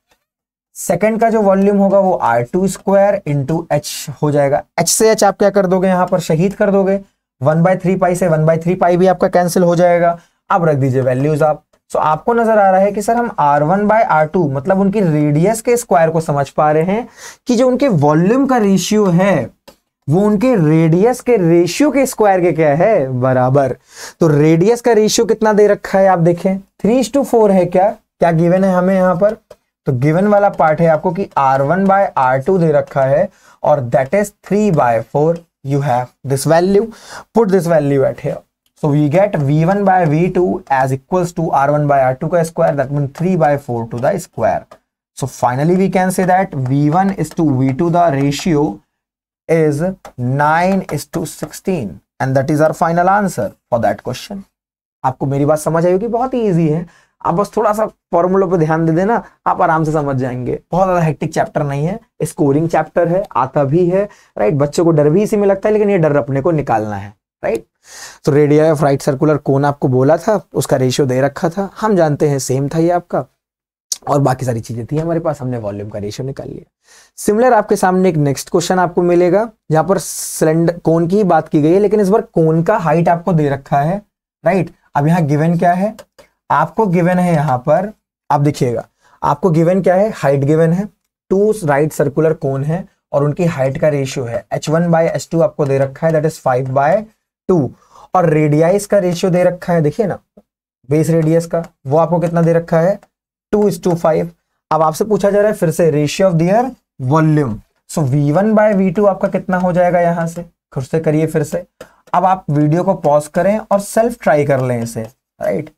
सेकंड का जो वॉल्यूम होगा वो R2 स्क्वायर इंटू H हो जाएगा। H से H आप क्या कर दोगे, यहां पर शहीद कर दोगे, 1/3 पाई से 1/3 पाई भी आपका कैंसिल हो जाएगा। अब रख दीजिए वैल्यूज आप। सो आपको नजर आ रहा है कि सर हम R1/R2 मतलब उनकी रेडियस के स्क्वायर को समझ पा रहे हैं कि जो उनके वॉल्यूम का रेशियो है वो उनके रेडियस के रेशियो के स्क्वायर के क्या है, बराबर। तो रेडियस का रेशियो कितना दे रखा है आप देखें, 3:4 है। क्या गिवन है हमें यहां पर, तो गिवन वाला पार्ट है आपको कि R1/R2 दे रखा है और that is 3/4। You have this value, put this value eight here. So we get V1/V2 as equals to R1/R2 का square, that means 3/4 to the square. So finally we can say that V1 is to V2 the ratio is 9:16 and that is our final answer for that question. आपको मेरी बात समझ आई होगी, बहुत ही इजी है, आप बस थोड़ा सा फॉर्मूलों पे ध्यान दे देना, आप आराम से समझ जाएंगे। बहुत ज्यादा हेक्टिक चैप्टर नहीं है, स्कोरिंग चैप्टर है, आता भी है, राइट। बच्चों को डर भी इसी में लगता है, लेकिन ये डर अपने को निकालना है, राइट। तो रेडियाई ऑफ राइट सर्कुलर कोन आपको बोला था, उसका रेशियो दे रखा था, हम जानते हैं सेम था ये आपका, और बाकी सारी चीजें थी हमारे पास, हमने वॉल्यूम का रेशियो निकाल लिया। सिमिलर आपके सामने एक नेक्स्ट क्वेश्चन आपको मिलेगा, जहां पर सिलेंडर कोन की बात की गई है, लेकिन इस बार कोन का हाइट आपको दे रखा है, राइट। अब यहाँ गिवन क्या है, आपको गिवन है यहाँ पर, आप देखिएगा आपको गिवन क्या है, हाइट गिवन है, टू राइट सर्कुलर कोन है और उनकी हाइट का रेशियो है H1/H2 आपको दे रखा है, दैट इज 5/2। और रेडियस का रेशियो दे रखा है, देखिए ना, बेस रेडियस का वो आपको कितना दे रखा है, 2:5। अब आपसे पूछा जा रहा है फिर से ratio of their volume. So V1/V2 आपका कितना हो जाएगा, यहां से खुद से करिए फिर से। अब आप वीडियो को पॉज करें और सेल्फ ट्राई कर लें इसे, राइट।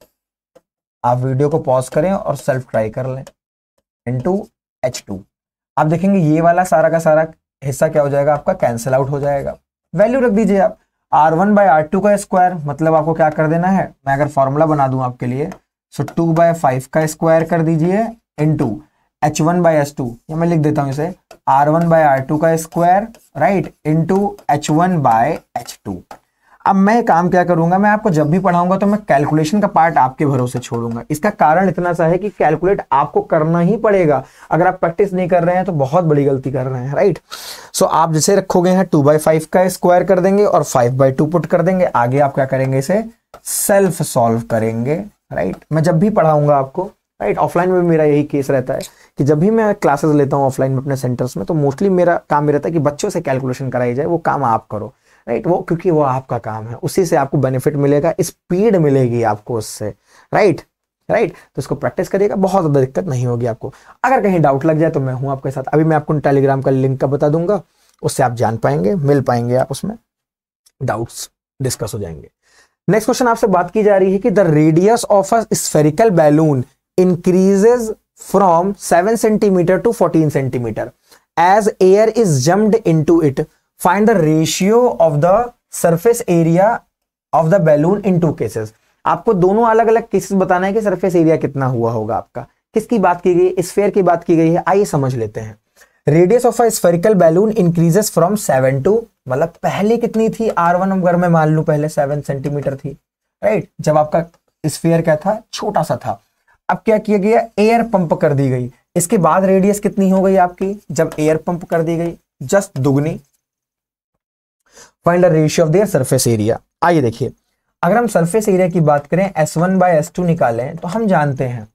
आप वीडियो को पॉज करें और सेल्फ ट्राई कर लें, इंटू H2। आप देखेंगे ये वाला सारा का सारा हिस्सा क्या हो जाएगा आपका, कैंसिल आउट हो जाएगा। वैल्यू रख दीजिए आप, R1/R2 का स्क्वायर, मतलब आपको क्या कर देना है, मैं अगर फॉर्मूला बना दूं आपके लिए, सो 2/5 का स्क्वायर कर दीजिए इंटू H1/H2, या मैं लिख देता हूं इसे R1/R2 का स्क्वायर, राइट, इंटू H1/H2। अब मैं काम क्या करूंगा, मैं आपको जब भी पढ़ाऊंगा तो मैं कैलकुलेशन का पार्ट आपके भरोसे छोड़ूंगा। इसका कारण इतना सा है कि कैलकुलेट आपको करना ही पड़ेगा, अगर आप प्रैक्टिस नहीं कर रहे हैं तो बहुत बड़ी गलती कर रहे हैं, राइट। सो आप जैसे रखोगे यहाँ 2/5 का स्क्वायर कर देंगे और 5/2 पुट कर देंगे, आगे आप क्या करेंगे, इसे सेल्फ सॉल्व करेंगे, राइट। मैं जब भी पढ़ाऊंगा आपको, राइट, ऑफलाइन में मेरा यही केस रहता है कि जब भी मैं क्लासेस लेता हूँ ऑफलाइन में अपने सेंटर्स में, तो मोस्टली मेरा काम रहता है कि बच्चों से कैलकुलेशन कराई जाए, वो काम आप करो, राइट। वो क्योंकि वो आपका काम है, उसी से आपको बेनिफिट मिलेगा, स्पीड मिलेगी आपको उससे, राइट। तो इसको प्रैक्टिस करिएगा, बहुत ज्यादा दिक्कत नहीं होगी आपको। अगर कहीं डाउट लग जाए तो मैं हूं आपके साथ, अभी मैं आपको टेलीग्राम का लिंक का बता दूंगा, उससे आप जान पाएंगे, मिल पाएंगे, आप उसमें डाउट्स डिस्कस हो जाएंगे। नेक्स्ट क्वेश्चन आपसे बात की जा रही है कि the radius of a spherical balloon increases from 7 centimetre to 14 centimetre as air is pumped into it. Find the ratio of the surface area of the balloon in 2 cases. आपको दोनों अलग अलग केसेस बताना है कि सरफेस एरिया कितना हुआ होगा आपका। किसकी बात की गई, स्फीयर की बात की गई है, आइए समझ लेते हैं। Radius of a spherical balloon increases from 7 to मतलब पहले कितनी थी R1, अगर मैं मान लूं पहले 7 सेंटीमीटर थी, राइट, जब आपका स्फीयर क्या था, छोटा सा था। अब क्या किया गया, एयर पंप कर दी गई, इसके बाद रेडियस कितनी हो गई आपकी, जब एयर पंप कर दी गई, जस्ट दुगनी। Find the ratio of their surface area. आइए देखिए, अगर हम सरफेस एरिया की बात करें, S1/S2 निकालें, तो हम जानते हैं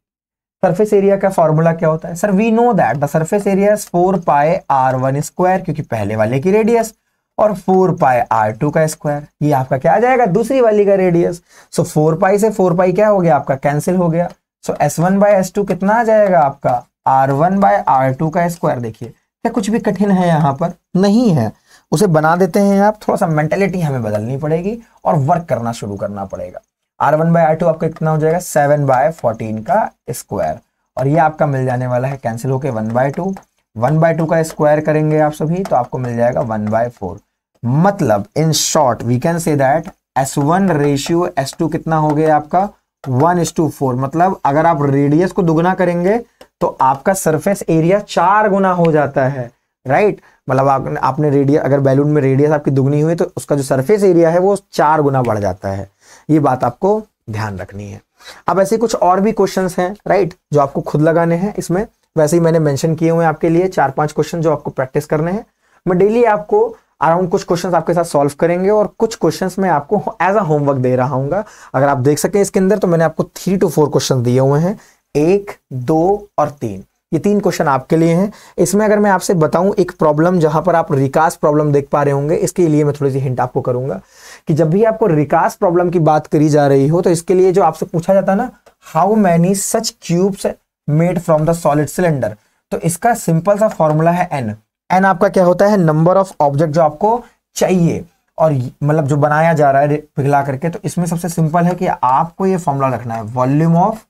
सरफेस एरिया का फॉर्मूला क्या होता है। Sir we know that the surface area is 4πr1 square, क्योंकि पहले वाले की रेडियस, और 4πr2 का स्क्वायर, ये आपका क्या आ जाएगा, दूसरी वाली का रेडियस। सो 4π से 4π क्या हो गया आपका, कैंसिल हो गया। सो S1/S2 कितना आ जाएगा आपका, R1/R2 का स्क्वायर। देखिए क्या कुछ भी कठिन है यहाँ पर, नहीं है, उसे बना देते हैं आप, थोड़ा सा मेंटेलिटी हमें बदलनी पड़ेगी और वर्क करना शुरू करना पड़ेगा। R1/R2 आपका कितना हो जाएगा, 7/14 का स्क्वायर, और ये आपका मिल जाने वाला है कैंसिल होके 1/2। 1/2 का स्क्वायर करेंगे आप सभी तो आपको मिल जाएगा 1/4। मतलब in short we can say that S1 ratio S2 कितना हो गया आपका, 1:4। मतलब अगर आप रेडियस को दुगना करेंगे तो आपका सरफेस एरिया 4 गुना हो जाता है, राइट। मतलब आपने रेडियस, अगर बैलून में रेडियस आपकी दुगनी हुई तो उसका जो सरफेस एरिया है वो 4 गुना बढ़ जाता है। ये बात आपको ध्यान रखनी है। अब ऐसे कुछ और भी क्वेश्चंस हैं, राइट, जो आपको खुद लगाने हैं इसमें। वैसे ही मैंने मेंशन किए हुए हैं आपके लिए 4-5 क्वेश्चन जो आपको प्रैक्टिस करने हैं। मैं डेली आपको अराउंड कुछ क्वेश्चंस आपके साथ सॉल्व करेंगे, और कुछ क्वेश्चंस मैं आपको एज अ होमवर्क दे रहा हूँ। अगर आप देख सकें इसके अंदर, तो मैंने आपको 3 to 4 क्वेश्चन दिए हुए हैं, 1, 2 और 3। ये 3 क्वेश्चन आपके लिए हैं। इसमें अगर मैं आपसे बताऊं एक प्रॉब्लम जहां पर आप रिकास्ट प्रॉब्लम देख पा रहे होंगे, इसके लिए मैं थोड़ी सी हिंट आपको करूंगा कि जब भी आपको रिकास्ट प्रॉब्लम की बात करी जा रही हो, तो इसके लिए जो आपसे पूछा जाता है ना, how many such cubes made from the solid cylinder, तो इसका सिंपल सा फॉर्मूला है n। n आपका क्या होता है, नंबर ऑफ ऑब्जेक्ट जो आपको चाहिए, और मतलब जो बनाया जा रहा है पिघला करके। तो इसमें सबसे सिंपल है कि आपको ये फॉर्मूला रखना है, volume of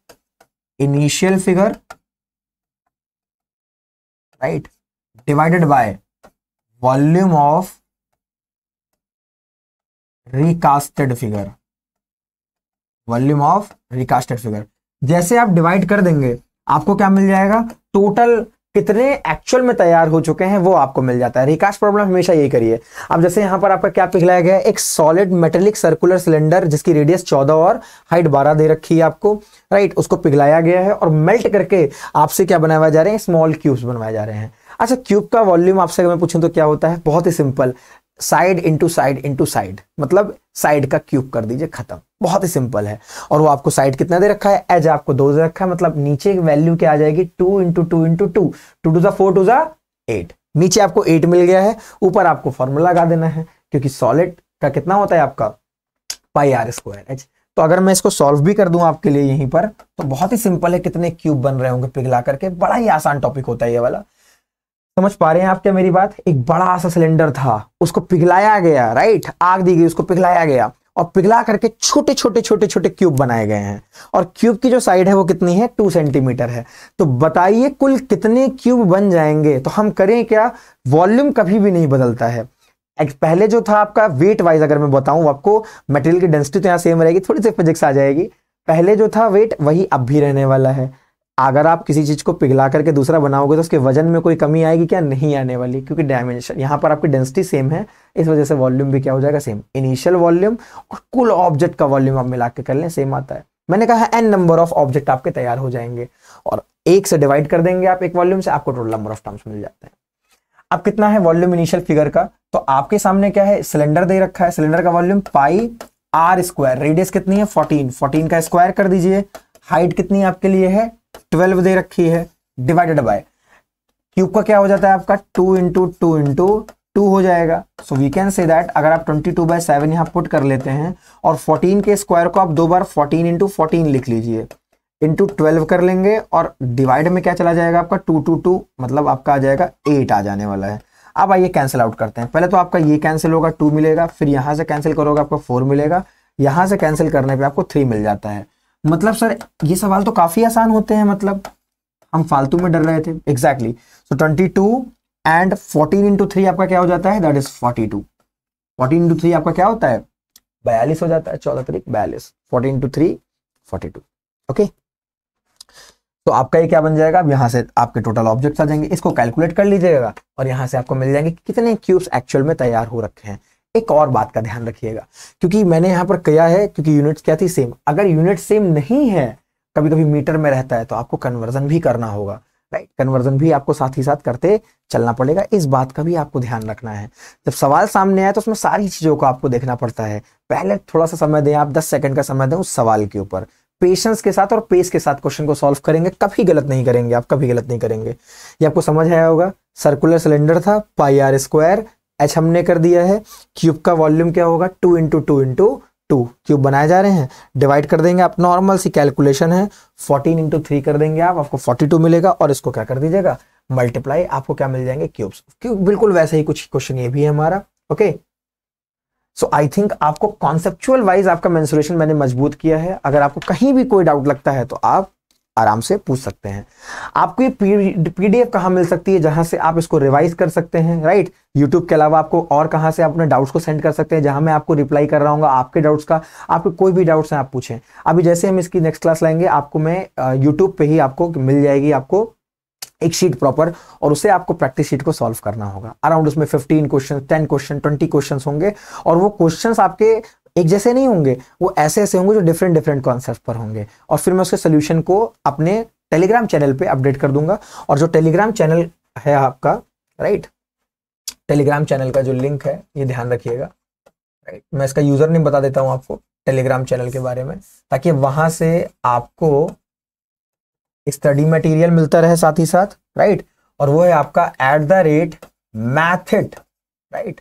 initial figure, right, divided by volume of recasted figure, volume of recasted figure. जैसे आप डिवाइड कर देंगे आपको क्या मिल जाएगा, टोटल कितने एक्चुअल में तैयार हो चुके हैं वो आपको मिल जाता है। रिकास्ट प्रॉब्लम हमेशा यही करिए। अब जैसे यहां पर आपका क्या पिघलाया गया है, एक सॉलिड मेटेलिक सर्कुलर सिलेंडर जिसकी रेडियस 14 और हाइट 12 दे रखी है आपको, राइट, उसको पिघलाया गया है और मेल्ट करके आपसे क्या बनाए जा रहे हैं, स्मॉल क्यूब्स बनवाए जा रहे हैं। अच्छा, क्यूब का वॉल्यूम आपसे अगर मैं पूछूं तो क्या होता है, बहुत ही simple, side into side into side, मतलब साइड का क्यूब कर दीजिए, खत्म, बहुत ही सिंपल है। और वो आपको साइड कितना दे रखा है, एज आपको 2 दे रखा है, मतलब नीचे वैल्यू क्या आ जाएगी, 2 into 2 into 2, 2 to the 4 to the 8। नीचे आपको 8 मिल गया है, ऊपर आपको फॉर्मूला लगा देना है, क्योंकि सॉलिड का कितना होता है आपका, πr²। तो अगर मैं इसको सॉल्व भी कर दूं आपके लिए यहीं पर, तो बहुत ही सिंपल है, कितने क्यूब बन रहे होंगे पिघला करके, बड़ा ही आसान टॉपिक होता है ये वाला। समझ पा रहे हैं आप क्या मेरी बात। एक बड़ा सा सिलेंडर था, उसको पिघलाया गया, राइट, आग दी गई, उसको पिघलाया गया और पिघला करके छोटे छोटे छोटे छोटे क्यूब बनाए गए हैं, और क्यूब की जो साइड है वो कितनी है, 2 सेंटीमीटर है। तो बताइए कुल कितने क्यूब बन जाएंगे। तो हम करें क्या, वॉल्यूम कभी भी नहीं बदलता है। पहले जो था आपका वेट वाइज, अगर मैं बताऊं आपको, मटेरियल की डेंसिटी तो यहां सेम रहेगी, थोड़ी सी फिजिक्स आ जाएगी। पहले जो था वेट वही अब भी रहने वाला है। अगर आप किसी चीज को पिघला करके दूसरा बनाओगे तो उसके वजन में कोई कमी आएगी क्या, नहीं आने वाली, क्योंकि डायमेंशन यहाँ पर आपकी डेंसिटी सेम है, इस वजह से वॉल्यूम भी क्या हो जाएगा, सेम। इनिशियल वॉल्यूम और कुल ऑब्जेक्ट का वॉल्यूम आप मिला के कर लें, सेम आता है। मैंने कहा n नंबर ऑफ ऑब्जेक्ट आपके तैयार हो जाएंगे, और 1 से डिवाइड कर देंगे आप एक वॉल्यूम से, आपको टोटल नंबर ऑफ टर्म्स मिल जाते हैं। अब कितना है वॉल्यूम इनिशियल फिगर का, तो आपके सामने क्या है, सिलेंडर दे रखा है, सिलेंडर का वॉल्यूम πr², रेडियस कितनी है 14, 14 का स्क्वायर कर दीजिए, हाइट कितनी आपके लिए है 12 दे रखी है, डिवाइडेड बाय क्यूब का क्या हो जाता है आपका 2 इंटू 2 इंटू 2 हो जाएगा। So we can say that अगर आप 22/7 यहां पुट कर लेते हैं, और 14 के स्क्वायर को आप 2 बार 14 इंटू 14 लिख लीजिए, इंटू 12 कर लेंगे, और डिवाइड में क्या चला जाएगा आपका 2 2 2, मतलब आपका आ जाएगा 8 आ जाने वाला है। अब आइए कैंसिल आउट करते हैं। पहले तो आपका ये कैंसिल होगा, 2 मिलेगा, फिर यहां से कैंसिल करोगे आपको 4 मिलेगा, यहां से कैंसिल करने पे आपको 3 मिल जाता है। मतलब सर ये सवाल तो काफी आसान होते हैं, मतलब हम फालतू में डर रहे थे। एग्जैक्टली। सो 22 एंड 14 इंटू 3 आपका क्या हो जाता है, दैट इज 42। 14 इंटू 3 आपका क्या होता है, 42 हो जाता है, 14 3 42, 14 इंटू 3 42। ओके, तो आपका ये क्या बन जाएगा, अब यहाँ से आपके टोटल ऑब्जेक्ट्स आ जाएंगे, इसको कैलकुलेट कर लीजिएगा और यहाँ से आपको मिल जाएंगे कि कितने क्यूब्स एक्चुअल में तैयार हो रखे हैं। एक और बात का ध्यान रखिएगा, क्योंकि मैंने यहाँ पर किया है, क्योंकि यूनिट्स क्या थी, सेम। अगर यूनिट सेम नहीं है, कभी कभी मीटर में रहता है, तो आपको कन्वर्जन भी करना होगा, राइट। कन्वर्जन भी आपको साथ ही साथ करते चलना पड़ेगा, इस बात का भी आपको ध्यान रखना है। जब सवाल सामने आए तो उसमें सारी चीजों को आपको देखना पड़ता है। पहले थोड़ा सा समय दें, आप 10 सेकंड का समय दें उस सवाल के ऊपर, पेशेंस के साथ और पेस के साथ क्वेश्चन को सॉल्व करेंगे, कभी गलत नहीं करेंगे आप, कभी गलत नहीं करेंगे। ये आपको समझ आया होगा। सर्कुलर सिलेंडर था, पाई आर स्क्वायर, एच हमने कर दिया है, क्यूब का वॉल्यूम क्या होगा, 2 × 2 × 2 क्यूब बनाए जा रहे हैं, डिवाइड कर देंगे आप, नॉर्मल सी कैलकुलेशन है, 14 × 3 कर देंगे आप, आपको 42 मिलेगा, और इसको क्या कर दीजिएगा, मल्टीप्लाई, आपको क्या मिल जाएंगे, क्यूब्स। क्यूब बिल्कुल वैसे ही कुछ क्वेश्चन ये भी है हमारा, ओके। सो आई थिंक आपको कॉन्सेप्चुअल वाइज आपका मेंसुरेशन मैंने मजबूत किया है। अगर आपको कहीं भी कोई डाउट लगता है तो आप आराम से पूछ सकते हैं। आपको ये पीडीएफ कहाँ मिल सकती है, जहां से आप इसको रिवाइज कर सकते हैं, राइट। यूट्यूब के अलावा आपको और कहां से आप अपने डाउट्स को सेंड कर सकते हैं, जहां मैं आपको रिप्लाई कर रहा हूँ आपके डाउट्स का। आपके कोई भी डाउट्स हैं आप पूछें। अभी जैसे हम इसकी नेक्स्ट क्लास लाएंगे, आपको मैं यूट्यूब पे ही आपको मिल जाएगी आपको एक शीट प्रॉपर, और उसे आपको प्रैक्टिस शीट को सॉल्व करना होगा। अराउंड उसमें 15 क्वेश्चन, 10 क्वेश्चन, 20 क्वेश्चन होंगे, और वो क्वेश्चंस आपके एक जैसे नहीं होंगे, वो ऐसे ऐसे होंगे जो डिफरेंट डिफरेंट कॉन्सेप्ट पर होंगे। और फिर मैं उसके सोल्यूशन को अपने टेलीग्राम चैनल पे अपडेट कर दूंगा। और जो टेलीग्राम चैनल है आपका, राइट, टेलीग्राम चैनल का जो लिंक है, ये ध्यान रखिएगा, राइट। मैं इसका यूजर नेम बता देता हूं आपको टेलीग्राम चैनल के बारे में, ताकि वहां से आपको स्टडी मटेरियल मिलता रहे साथ ही साथ, राइट। और वो है आपका @math it, right,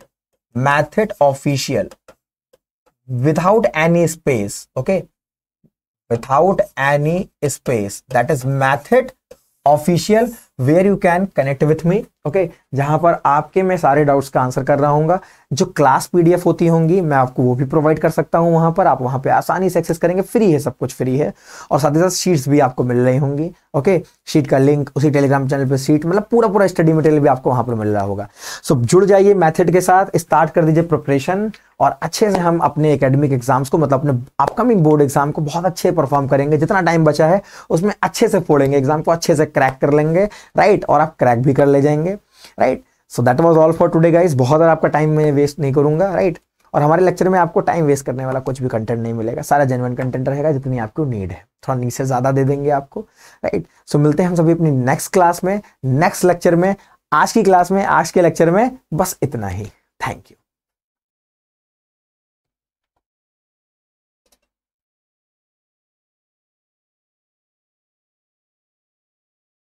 math it official, without any space, okay, without any space, that is math it official, where you can connect with me, okay. जहां पर आपके मैं सारे डाउट्स का आंसर कर रहा हूँ। जो क्लास पीडीएफ होती होंगी मैं आपको वो भी प्रोवाइड कर सकता हूं वहां पर, आप वहां पे आसानी से एक्सेस करेंगे, फ्री है, सब कुछ फ्री है। और साथ ही साथ शीट्स भी आपको मिल रही होंगी, ओके। शीट का लिंक उसी टेलीग्राम चैनल पे, शीट मतलब पूरा स्टडी मटेरियल भी आपको वहां पर मिल रहा होगा। सो जुड़ जाइए मैथड के साथ, स्टार्ट कर दीजिए प्रिपरेशन, और अच्छे से हम अपने एकेडमिक एग्जाम्स को, मतलब अपने अपकमिंग बोर्ड एग्जाम को बहुत अच्छे परफॉर्म करेंगे। जितना टाइम बचा है उसमें अच्छे से फोड़ेंगे, एग्जाम को अच्छे से क्रैक कर लेंगे, राइट। और आप क्रैक भी कर ले जाएंगे, right. So that was all for today guys. बहुत ज़्यादा आपका टाइम मैं वेस्ट नहीं करूंगा, राइट। और हमारे लेक्चर में आपको टाइम वेस्ट करने वाला कुछ भी कंटेंट नहीं मिलेगा, सारा जेन्युइन कंटेंट रहेगा, जितनी आपको नीड है, थोड़ा नीड से ज़्यादा दे देंगे आपको, राइट। सो मिलते हैं हम सभी अपनी नेक्स्ट क्लास में, नेक्स्ट लेक्चर में। आज की क्लास में, आज के लेक्चर में बस इतना ही। Thank you.